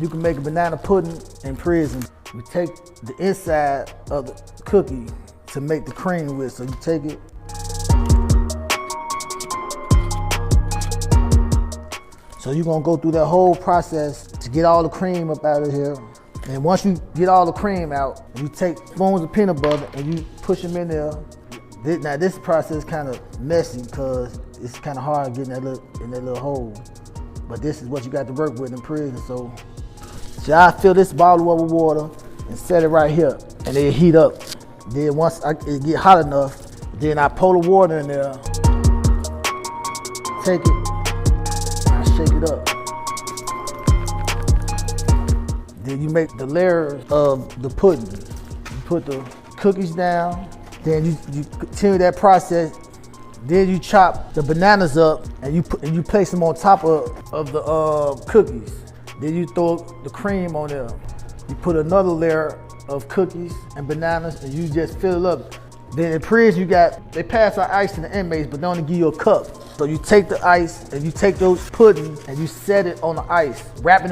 you can make a banana pudding in prison. We take the inside of the cookie to make the cream with. So you take it. So you're gonna go through that whole process to get all the cream up out of here. And once you get all the cream out, you take spoons of peanut butter and you push them in there. Now this process is kind of messy because it's kind of hard getting in that little hole. But this is what you got to work with in prison. So I fill this bottle up with water and set it right here, and it heat up. Then once it get hot enough, then I pour the water in there, take it, I shake it up. Then you make the layers of the pudding. You put the cookies down, then you continue that process. Then you chop the bananas up and you place them on top of the cookies. Then you throw the cream on there. You put another layer of cookies and bananas and you just fill it up. Then in prison they pass out ice to the inmates, but they only give you a cup. So you take the ice and you take those puddings and you set it on the ice, wrap it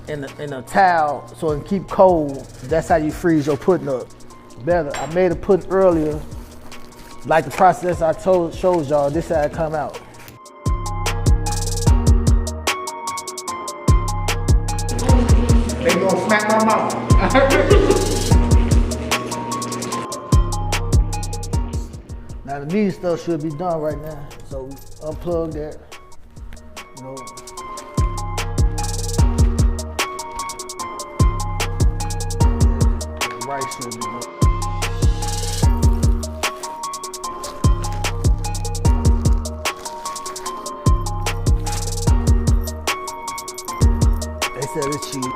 in a towel so it can keep cold. That's how you freeze your pudding up. Better, I made a pudding earlier. Like the process I showed y'all, this how it come out. They gonna smack my mouth. Now the meat stuff should be done right now. So unplug that, you know. The rice should be done. Said it's cheap.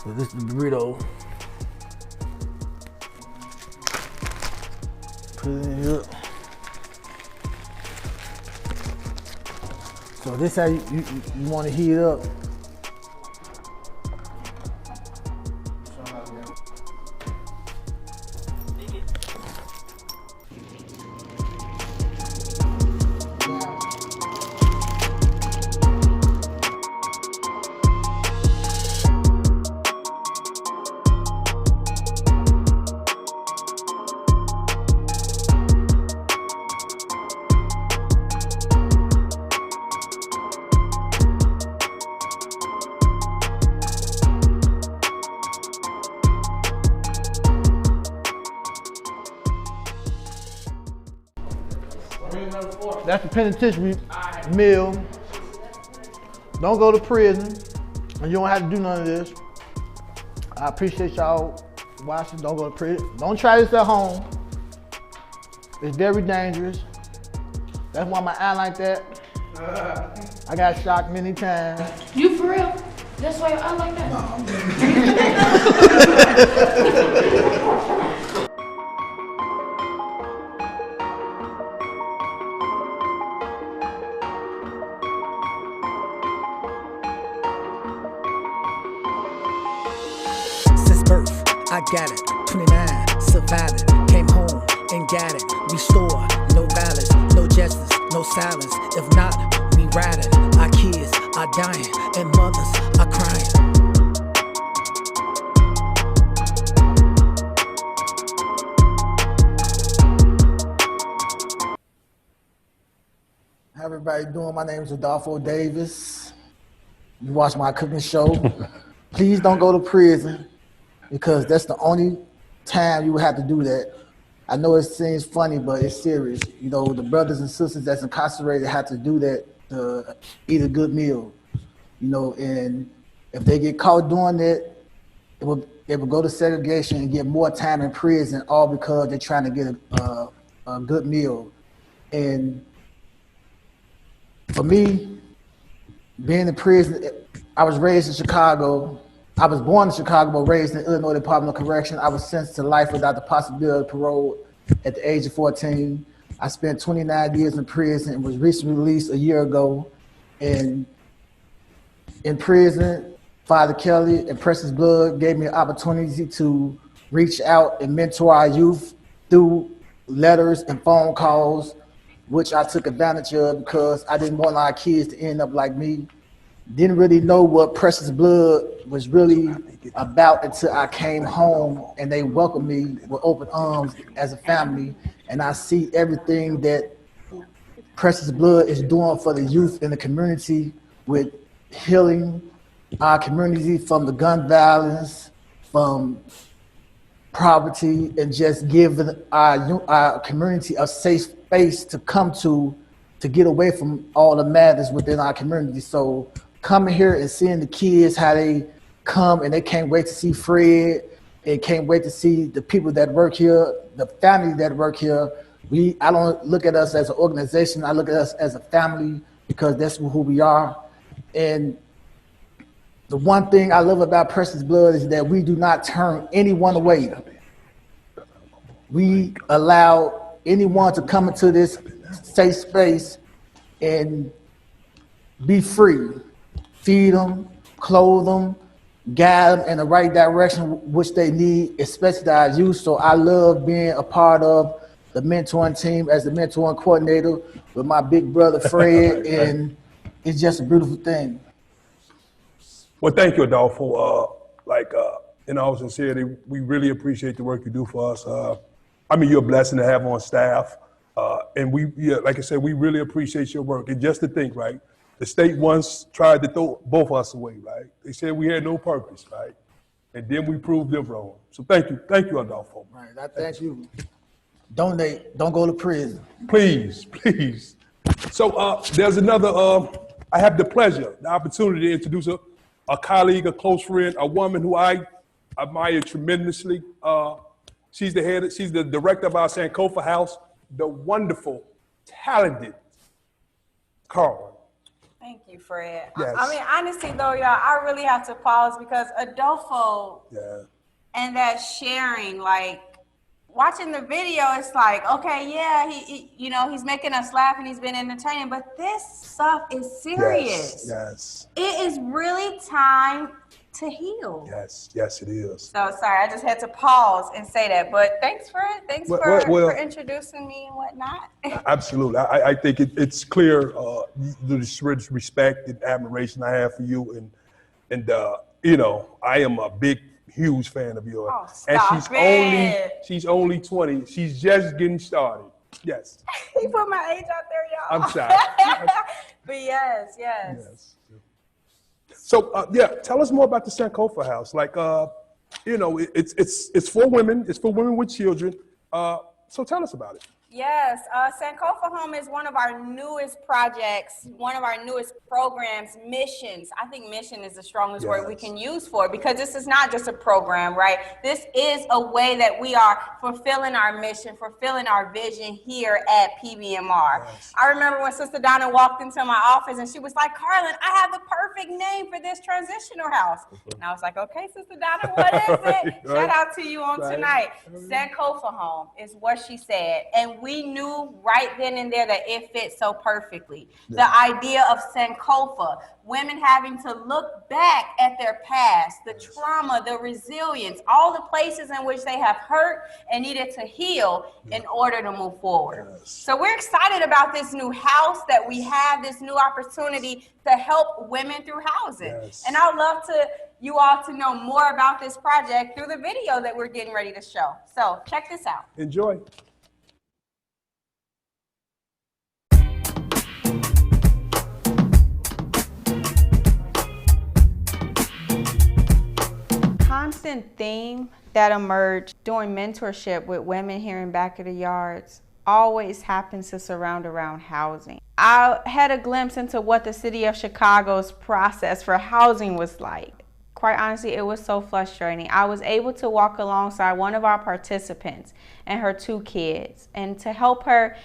So this is the burrito. Put it in here. So this how you want to heat it up. That's the penitentiary meal. Don't go to prison, and you don't have to do none of this. I appreciate y'all watching. Don't go to prison. Don't try this at home. It's very dangerous. That's why my eye like that. I got shocked many times. You for real? That's why I like that? I got it. 29, surviving. Came home and got it. Restore, no violence, no justice, no silence. If not, we riding. Our kids are dying and mothers are crying. How everybody doing? My name is Adolfo Davis. You watch my cooking show. Please don't go to prison because that's the only time you will have to do that. I know it seems funny, but it's serious. You know, the brothers and sisters that's incarcerated have to do that to eat a good meal. You know, and if they get caught doing that, it will go to segregation and get more time in prison, all because they're trying to get a good meal. And for me, being in prison, I was raised in Chicago. I was born in Chicago, but raised in Illinois Department of Correction. I was sentenced to life without the possibility of parole at the age of 14. I spent 29 years in prison and was recently released a year ago. And in prison, Father Kelly and Precious Blood gave me an opportunity to reach out and mentor our youth through letters and phone calls, which I took advantage of because I didn't want our kids to end up like me. Didn't really know what Precious Blood was really about until I came home and they welcomed me with open arms as a family. And I see everything that Precious Blood is doing for the youth in the community with healing our community from the gun violence, from poverty, and just giving our community a safe space to come to get away from all the madness within our community. So coming here and seeing the kids, how they come and they can't wait to see Fred and can't wait to see the people that work here, the family that work here. I don't look at us as an organization, I look at us as a family because that's who we are. And the one thing I love about Precious Blood is that we do not turn anyone away. We allow anyone to come into this safe space and be free. Feed them, clothe them, guide them in the right direction which they need, especially our youth. So I love being a part of the mentoring team as the mentoring coordinator with my big brother Fred, and it's just a beautiful thing. Well, thank you, Adolfo. In all sincerity, we really appreciate the work you do for us. You're a blessing to have on staff. And like I said, we really appreciate your work. And just to think, right, the state once tried to throw both of us away, right? They said we had no purpose, right? And then we proved them wrong. So thank you, Adolfo. Right, I thank you. Donate, don't go to prison. Please, please. So there's another, I have the pleasure, the opportunity to introduce a colleague, a close friend, a woman who I admire tremendously. She's the director of our Sankofa House, the wonderful, talented Carl. Thank you, Fred. Yes. Honestly though, y'all, I really have to pause because Adolfo and that sharing, like, watching the video, it's like, okay, yeah, he's making us laugh and he's been entertaining, but this stuff is serious. Yes. It is really time to heal. Yes, it is. So sorry, I just had to pause and say that. But thanks, Fred. Thanks for introducing me and whatnot. Absolutely. I think it's clear the respect and admiration I have for you, and I am a big, huge fan of yours. Oh, stop she's only 20. She's just getting started. Yes. He put my age out there, y'all. I'm sorry. But yes. So tell us more about the Sankofa House. Like, it's for women. It's for women with children. So tell us about it. Yes, Sankofa Home is one of our newest projects, one of our newest programs, missions. I think mission is the strongest word we can use for it because this is not just a program, right? This is a way that we are fulfilling our mission, fulfilling our vision here at PBMR. Yes. I remember when Sister Donna walked into my office and she was like, Carlin, I have the perfect name for this transitional house. And I was like, okay, Sister Donna, what is it? Shout out to you on tonight. Sankofa Home is what she said. And we knew right then and there that it fit so perfectly. The idea of Sankofa, women having to look back at their past, the trauma, the resilience, all the places in which they have hurt and needed to heal in order to move forward. So we're excited about this new house that we have, this new opportunity to help women through housing. And I'd love to you all to know more about this project through the video that we're getting ready to show. So check this out. Enjoy. Constant theme that emerged during mentorship with women here in Back of the Yards always happens to surround around housing. I had a glimpse into what the city of Chicago's process for housing was like. Quite honestly, it was so frustrating. I was able to walk alongside one of our participants and her 2 kids, and to help her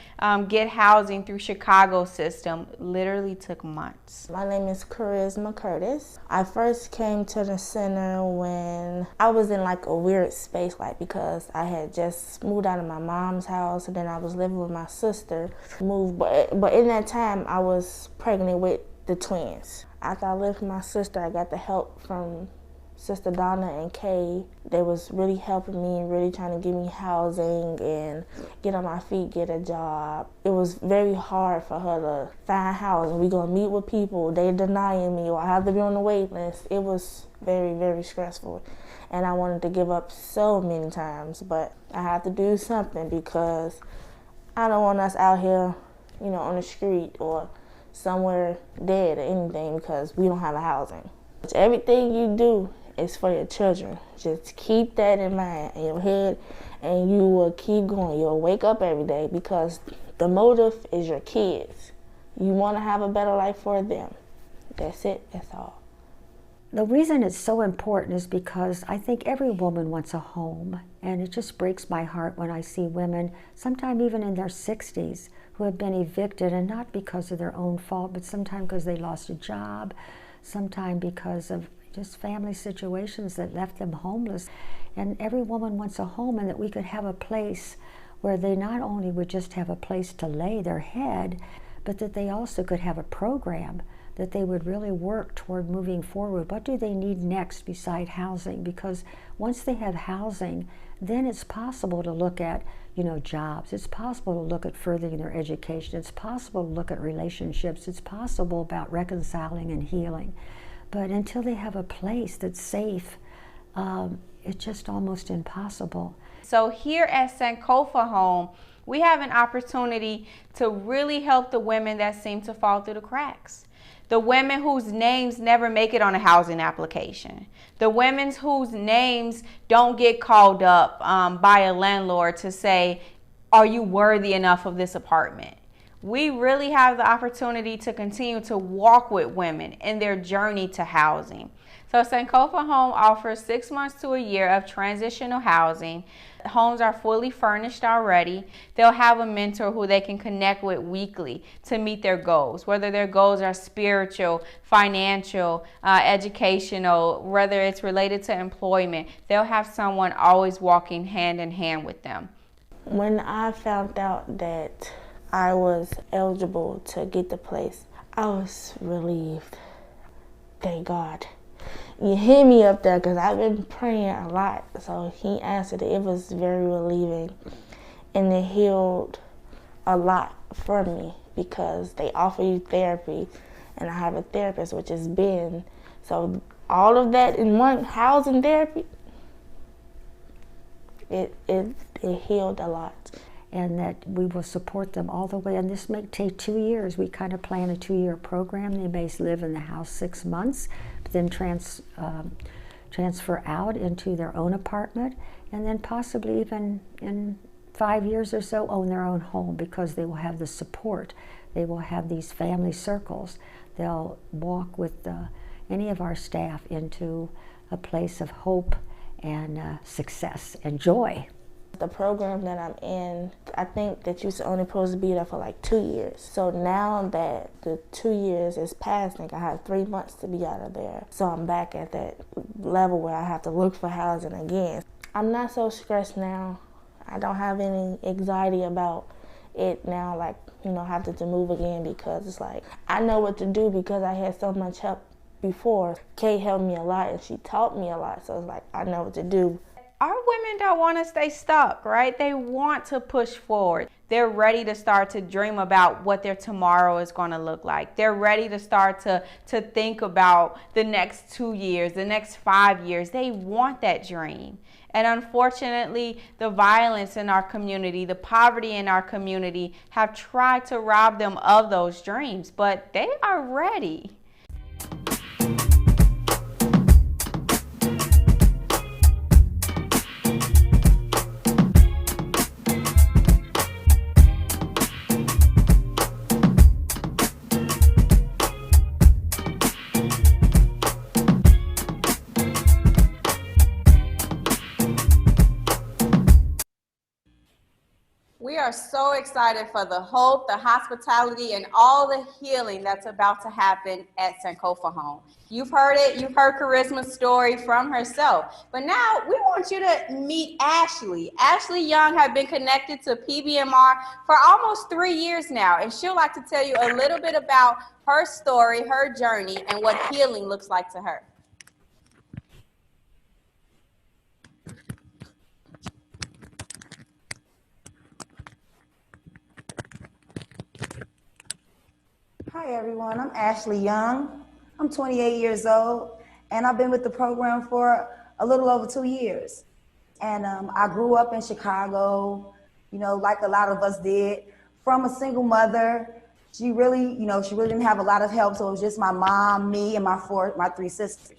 get housing through Chicago's system literally took months. My name is Charisma Curtis. I first came to the center when I was in like a weird space, like because I had just moved out of my mom's house and then I was living with my sister. But in that time I was pregnant with the twins. After I lived with my sister, I got the help from Sister Donna and Kay. They was really helping me and really trying to give me housing and get on my feet, get a job. It was very hard for her to find housing. We gonna meet with people, they denying me, or I have to be on the wait list. It was very, very stressful. And I wanted to give up so many times, but I had to do something because I don't want us out here, you know, on the street or somewhere dead or anything because we don't have a housing. Everything you do is for your children. Just keep that in mind in your head and you will keep going. You'll wake up every day because the motive is your kids. You want to have a better life for them. That's it, that's all. The reason it's so important is because I think every woman wants a home, and it just breaks my heart when I see women, sometimes even in their 60s, who have been evicted, and not because of their own fault, but sometimes because they lost a job, sometimes because of just family situations that left them homeless. And every woman wants a home, and that we could have a place where they not only would just have a place to lay their head, but that they also could have a program that they would really work toward moving forward. What do they need next beside housing? Because once they have housing, then it's possible to look at, you know, jobs. It's possible to look at furthering their education. It's possible to look at relationships. It's possible about reconciling and healing. But until they have a place that's safe, it's just almost impossible. So here at Sankofa Home, we have an opportunity to really help the women that seem to fall through the cracks. The women whose names never make it on a housing application. The women whose names don't get called up by a landlord to say, are you worthy enough of this apartment? We really have the opportunity to continue to walk with women in their journey to housing. So Sankofa Home offers 6 months to a year of transitional housing. Homes are fully furnished already. They'll have a mentor who they can connect with weekly to meet their goals, whether their goals are spiritual, financial, educational, whether it's related to employment. They'll have someone always walking hand in hand with them. When I found out that I was eligible to get the place, I was relieved. Thank God. You hit me up there because I've been praying a lot. So he answered it. It was very relieving. And it healed a lot for me because they offer you therapy. And I have a therapist, which is Ben. So all of that in one housing therapy, it healed a lot. And that we will support them all the way. And this may take 2 years. We kind of plan a 2-year program. They may live in the house 6 months, but then transfer out into their own apartment, and then possibly even in 5 years or so own their own home because they will have the support. They will have these family circles. They'll walk with any of our staff into a place of hope and success and joy. The program that I'm in, I think that you're only supposed to be there for like 2 years. So now that the 2 years is past, I think I have 3 months to be out of there. So I'm back at that level where I have to look for housing again. I'm not so stressed now. I don't have any anxiety about it now, like, you know, having to move again, because it's like, I know what to do because I had so much help before. Kay helped me a lot and she taught me a lot, so it's like, I know what to do. Our women don't want to stay stuck, right? They want to push forward. They're ready to start to dream about what their tomorrow is going to look like. They're ready to start to think about the next 2 years, the next 5 years. They want that dream. And unfortunately, the violence in our community, the poverty in our community have tried to rob them of those dreams, but they are ready. We are so excited for the hope, the hospitality, and all the healing that's about to happen at Sankofa Home. You've heard it. You've heard Charisma's story from herself. But now we want you to meet Ashley. Ashley Young has been connected to PBMR for almost 3 years now, and she'll like to tell you a little bit about her story, her journey, and what healing looks like to her. Hi everyone, I'm Ashley Young. I'm 28 years old and I've been with the program for a little over 2 years. And I grew up in Chicago, you know, like a lot of us did, from a single mother. She really didn't have a lot of help, so it was just my mom, me, and my 3 sisters.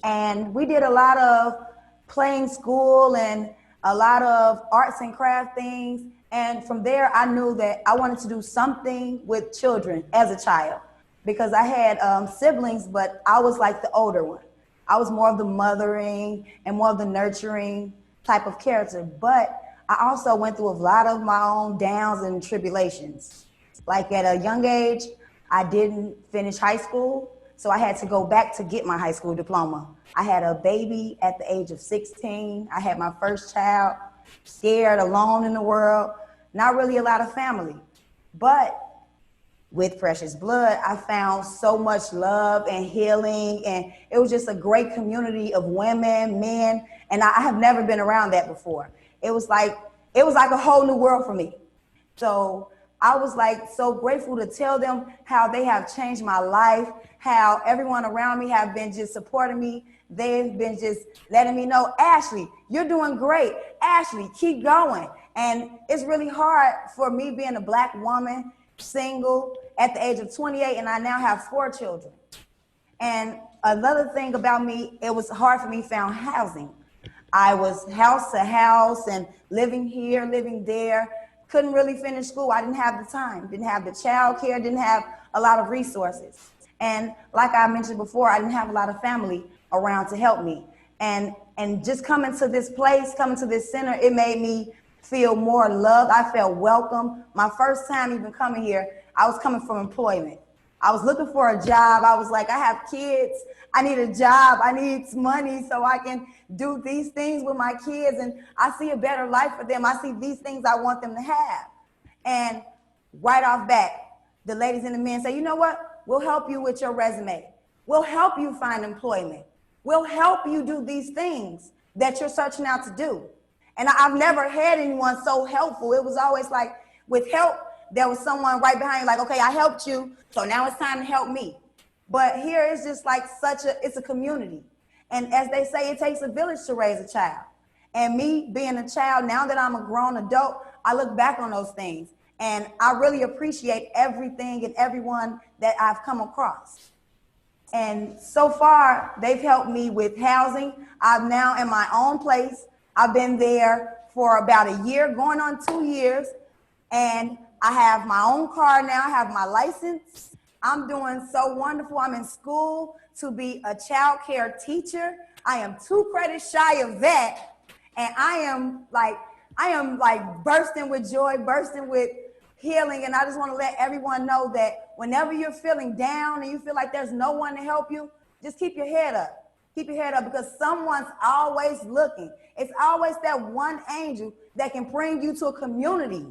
And we did a lot of playing school and a lot of arts and craft things. And from there, I knew that I wanted to do something with children as a child, because I had siblings, but I was like the older one. I was more of the mothering and more of the nurturing type of character. But I also went through a lot of my own downs and tribulations. Like at a young age, I didn't finish high school, so I had to go back to get my high school diploma. I had a baby at the age of 16. I had my first child, scared, alone in the world, not really a lot of family. But with Precious Blood, I found so much love and healing, and it was just a great community of women, men, and I have never been around that before. It was like a whole new world for me. So I was like so grateful to tell them how they have changed my life, how everyone around me have been just supporting me. They've been just letting me know, Ashley, you're doing great. Ashley, keep going. And it's really hard for me being a Black woman, single, at the age of 28, and I now have 4 children. And another thing about me, it was hard for me to find housing. I was house to house and living here, living there. Couldn't really finish school. I didn't have the time, didn't have the child care, didn't have a lot of resources. And like I mentioned before, I didn't have a lot of family around to help me. And just coming to this place, coming to this center, it made me feel more loved. I felt welcome. My first time even coming here, I was coming from employment. I was looking for a job. I was like, I have kids. I need a job. I need money so I can do these things with my kids. And I see a better life for them. I see these things I want them to have. And right off bat, the ladies and the men say, you know what? We'll help you with your resume. We'll help you find employment. We'll help you do these things that you're searching out to do. And I've never had anyone so helpful. It was always like, with help, there was someone right behind you like, okay, I helped you, so now it's time to help me. But here it's just like it's a community. And as they say, it takes a village to raise a child. And me being a child, now that I'm a grown adult, I look back on those things. And I really appreciate everything and everyone that I've come across. And so far, they've helped me with housing. I'm now in my own place. I've been there for about a year, going on 2 years. And I have my own car now. I have my license. I'm doing so wonderful. I'm in school to be a child care teacher. I am 2 credits shy of that. And I am like bursting with joy, bursting with healing. And I just want to let everyone know that whenever you're feeling down and you feel like there's no one to help you, just keep your head up. Keep your head up, because someone's always looking. It's always that one angel that can bring you to a community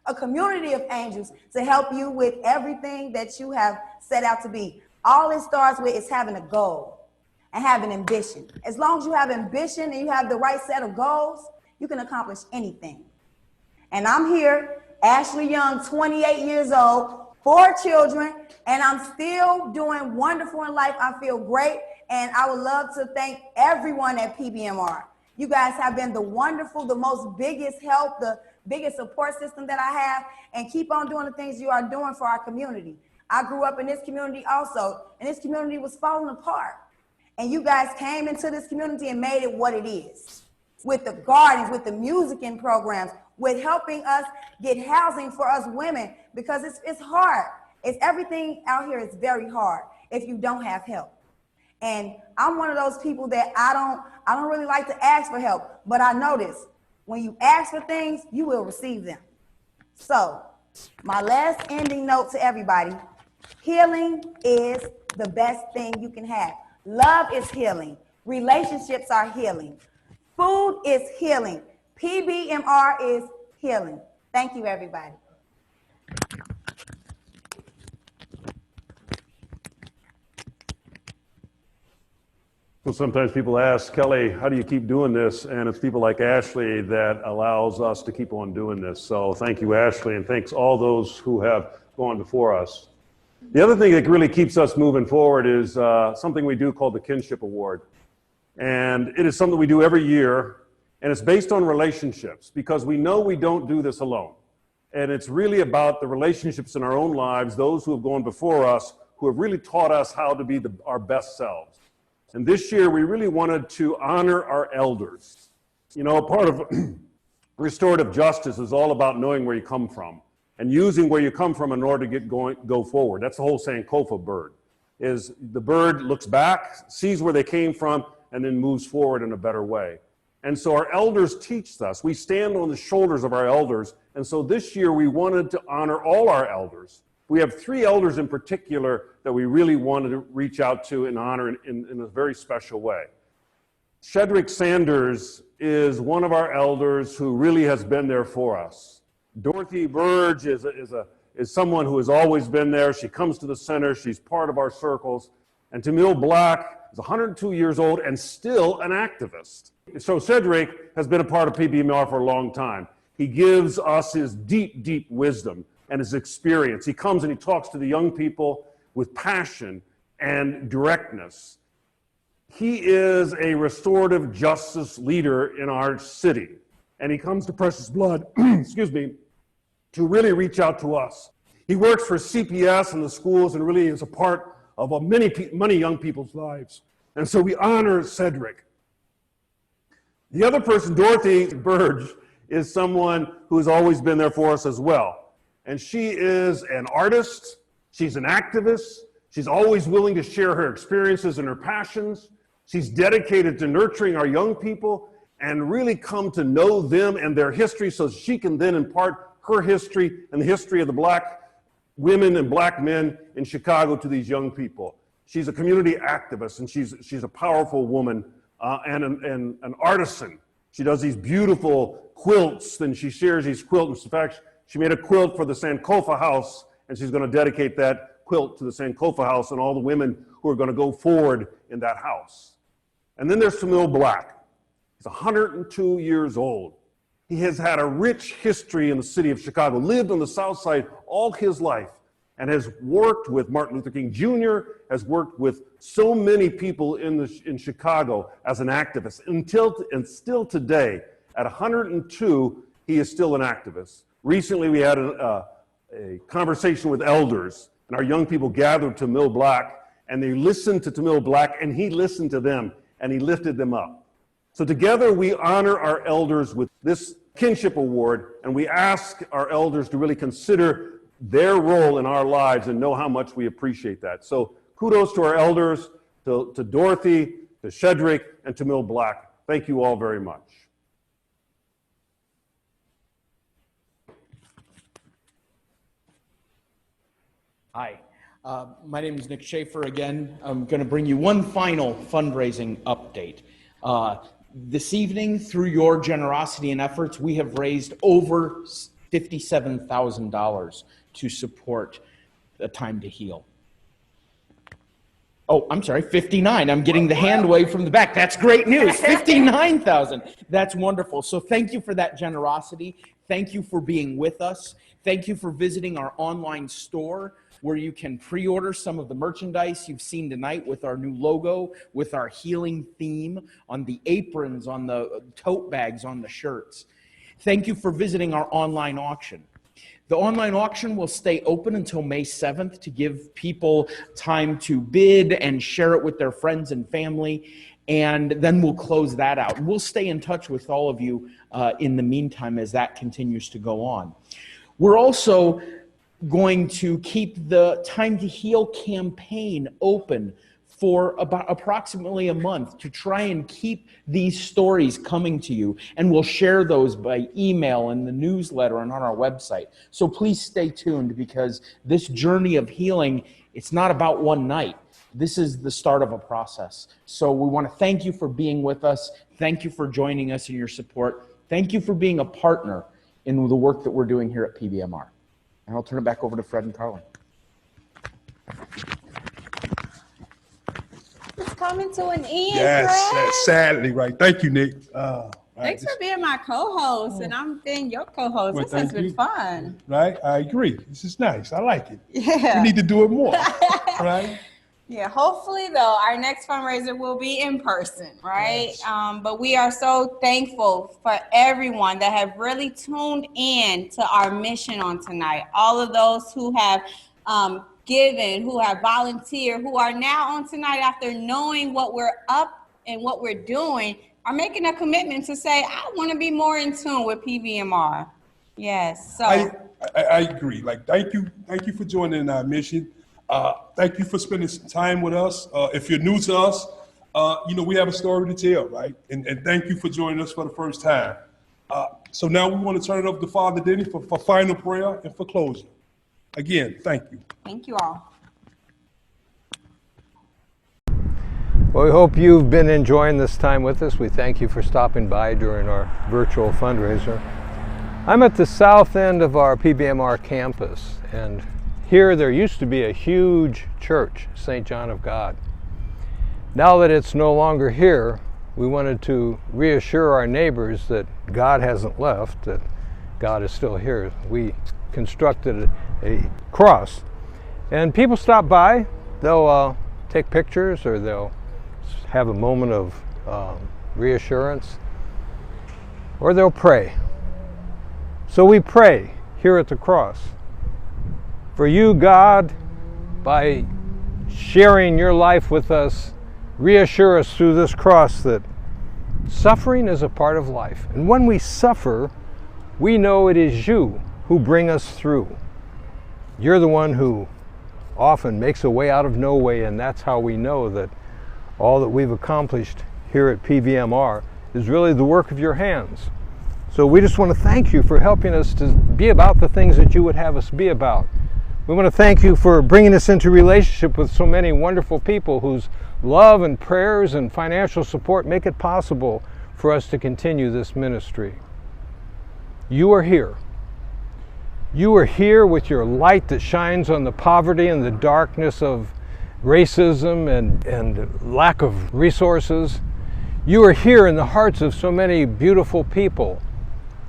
a community of angels to help you with everything that you have set out to be. All it starts with is having a goal and having ambition. As long as you have ambition and you have the right set of goals, you can accomplish anything. And I'm here, Ashley Young, 28 years old, 4 children, and I'm still doing wonderful in life. I feel great, and I would love to thank everyone at PBMR. You guys have been the wonderful, the most biggest help, the biggest support system that I have, and keep on doing the things you are doing for our community. I grew up in this community also, and this community was falling apart. And you guys came into this community and made it what it is. With the gardens, with the music and programs, with helping us get housing for us women, because it's hard. It's everything out here is very hard if you don't have help. And I'm one of those people that I don't really like to ask for help, but I notice when you ask for things, you will receive them. So my last ending note to everybody, healing is the best thing you can have. Love is healing. Relationships are healing. Food is healing. PBMR is healing. Thank you, everybody. So sometimes people ask, Kelly, how do you keep doing this? And it's people like Ashley that allows us to keep on doing this. So thank you, Ashley, and thanks all those who have gone before us. The other thing that really keeps us moving forward is something we do called the Kinship Award. And it is something we do every year, and it's based on relationships, because we know we don't do this alone. And it's really about the relationships in our own lives, those who have gone before us, who have really taught us how to be our best selves. And this year, we really wanted to honor our elders. You know, part of restorative justice is all about knowing where you come from and using where you come from in order to go forward. That's the whole Sankofa bird, is the bird looks back, sees where they came from, and then moves forward in a better way. And so our elders teach us. We stand on the shoulders of our elders. And so this year, we wanted to honor all our elders. We have 3 elders in particular that we really wanted to reach out to and honor in a very special way. Shedrick Sanders is one of our elders who really has been there for us. Dorothy Burge is someone who has always been there. She comes to the center. She's part of our circles. And Tamil Black is 102 years old and still an activist. So Cedric has been a part of PBMR for a long time. He gives us his deep, deep wisdom and his experience. He comes and he talks to the young people with passion and directness. He is a restorative justice leader in our city. And he comes to Precious Blood, excuse me, to really reach out to us. He works for CPS in the schools and really is a part of many young people's lives. And so we honor Cedric. The other person, Dorothy Burge, is someone who has always been there for us as well. And she is an artist, she's an activist, she's always willing to share her experiences and her passions. She's dedicated to nurturing our young people and really come to know them and their history so she can then impart her history and the history of the Black women and Black men in Chicago to these young people. She's a community activist, and she's a powerful woman and an artisan. She does these beautiful quilts, and she shares these quilts. In fact, she made a quilt for the Sankofa house, and she's going to dedicate that quilt to the Sankofa house and all the women who are going to go forward in that house. And then there's Tamil Black. He's 102 years old. He has had a rich history in the city of Chicago, lived on the South Side all his life, and has worked with Martin Luther King Jr., has worked with so many people in Chicago as an activist. And still today, at 102, he is still an activist. Recently, we had a conversation with elders, and our young people gathered to Tamil Black, and they listened to Tamil Black, and he listened to them, and he lifted them up. So together, we honor our elders with this Kinship Award, and we ask our elders to really consider their role in our lives and know how much we appreciate that. So kudos to our elders, to Dorothy, to Shedrick, and to Tamil Black. Thank you all very much. Hi, my name is Nick Schaefer again. I'm going to bring you one final fundraising update. This evening, through your generosity and efforts, we have raised over $57,000 to support the Time to Heal. Oh, I'm sorry, 59. I'm getting the hand wave from the back. That's great news. 59,000. That's wonderful. So thank you for that generosity. Thank you for being with us. Thank you for visiting our online store where you can pre-order some of the merchandise you've seen tonight with our new logo, with our healing theme on the aprons, on the tote bags, on the shirts. Thank you for visiting our online auction. The online auction will stay open until May 7th to give people time to bid and share it with their friends and family, and then we'll close that out. And we'll stay in touch with all of you in the meantime as that continues to go on. We're also going to keep the Time to Heal campaign open for about approximately a month to try and keep these stories coming to you. And we'll share those by email in the newsletter and on our website. So please stay tuned, because this journey of healing, it's not about one night. This is the start of a process. So we want to thank you for being with us. Thank you for joining us and your support. Thank you for being a partner in the work that we're doing here at PBMR. And I'll turn it back over to Fred and Carlin. It's coming to an end. Yes, sadly, right. Thank you, Nick. Thanks for being my co-host, and I'm being your co-host. Well, This has thank been you. fun. Right, I agree. This is nice. I like it. Yeah. We need to do it more, right? Yeah, hopefully, though, our next fundraiser will be in person, right? Yes. But we are so thankful for everyone that have really tuned in to our mission on tonight. All of those who have given, who have volunteered, who are now on tonight after knowing what we're up and what we're doing, are making a commitment to say, I want to be more in tune with PBMR. Yes, so. I agree. Like, thank you for joining our mission. Thank you for spending some time with us. If you're new to us, we have a story to tell, right? And thank you for joining us for the first time. So now we want to turn it over to Father Denny for final prayer and for closing. Again, thank you. Thank you all. Well, we hope you've been enjoying this time with us. We thank you for stopping by during our virtual fundraiser. I'm at the south end of our PBMR campus, and here there used to be a huge church, St. John of God. Now that it's no longer here, we wanted to reassure our neighbors that God hasn't left, that God is still here. We constructed a cross, and people stop by. They'll take pictures, or they'll have a moment of reassurance, or they'll pray. So we pray here at the cross. For you, God, by sharing your life with us, reassure us through this cross that suffering is a part of life. And when we suffer, we know it is you who bring us through. You're the one who often makes a way out of no way, and that's how we know that all that we've accomplished here at PBMR is really the work of your hands. So we just want to thank you for helping us to be about the things that you would have us be about. We want to thank you for bringing us into relationship with so many wonderful people whose love and prayers and financial support make it possible for us to continue this ministry. You are here. You are here with your light that shines on the poverty and the darkness of racism and lack of resources. You are here in the hearts of so many beautiful people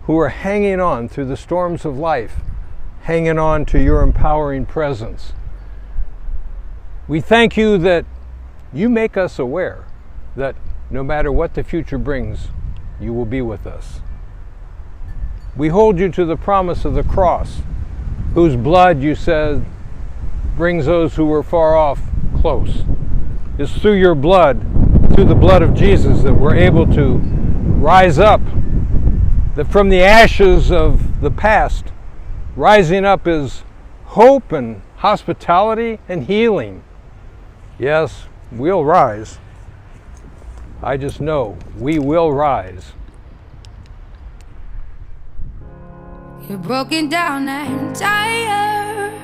who are hanging on through the storms of life, hanging on to your empowering presence. We thank you that you make us aware that no matter what the future brings, you will be with us. We hold you to the promise of the cross, whose blood, you said, brings those who were far off close. It's through your blood, through the blood of Jesus, that we're able to rise up, that from the ashes of the past, rising up is hope and hospitality and healing. Yes, we'll rise. I just know we will rise. You're broken down and tired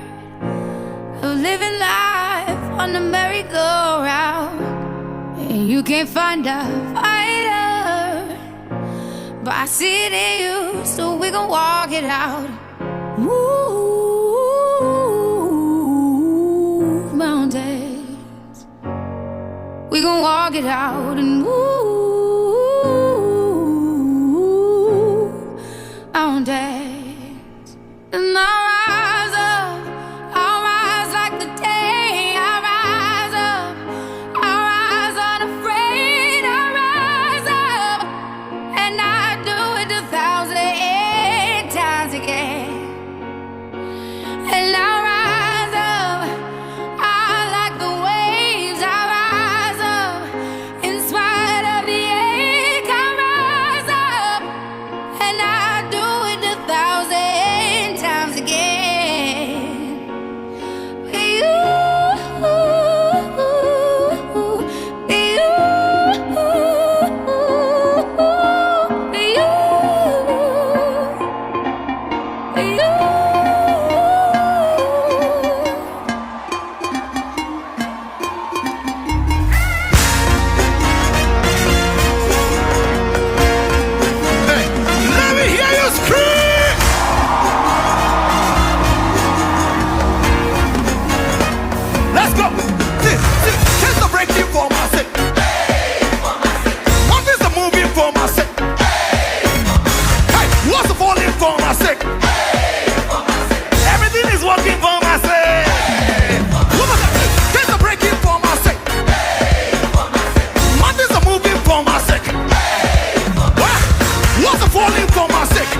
of living life on the merry-go-round, and you can't find a fighter, but I see it in you, so we gon' walk it out. move mountains. We gon' walk it out and move mountains. And I'll rise like the day. I'll rise up, I'll rise unafraid. I'll rise up, and I do it 1,000 times again. And I'll rise up, I like the waves. I'll rise up, in spite of the ache. I'll rise up, and I do it 1,000 times again. Let me hear you scream! Let's go! Here's the breaking for my sake. What is the moving for my sake? Hey, what's the falling for my sake? Everything is working for my sake. Here's the breaking for my sake. What is the moving for my sake? What's the falling for my sake?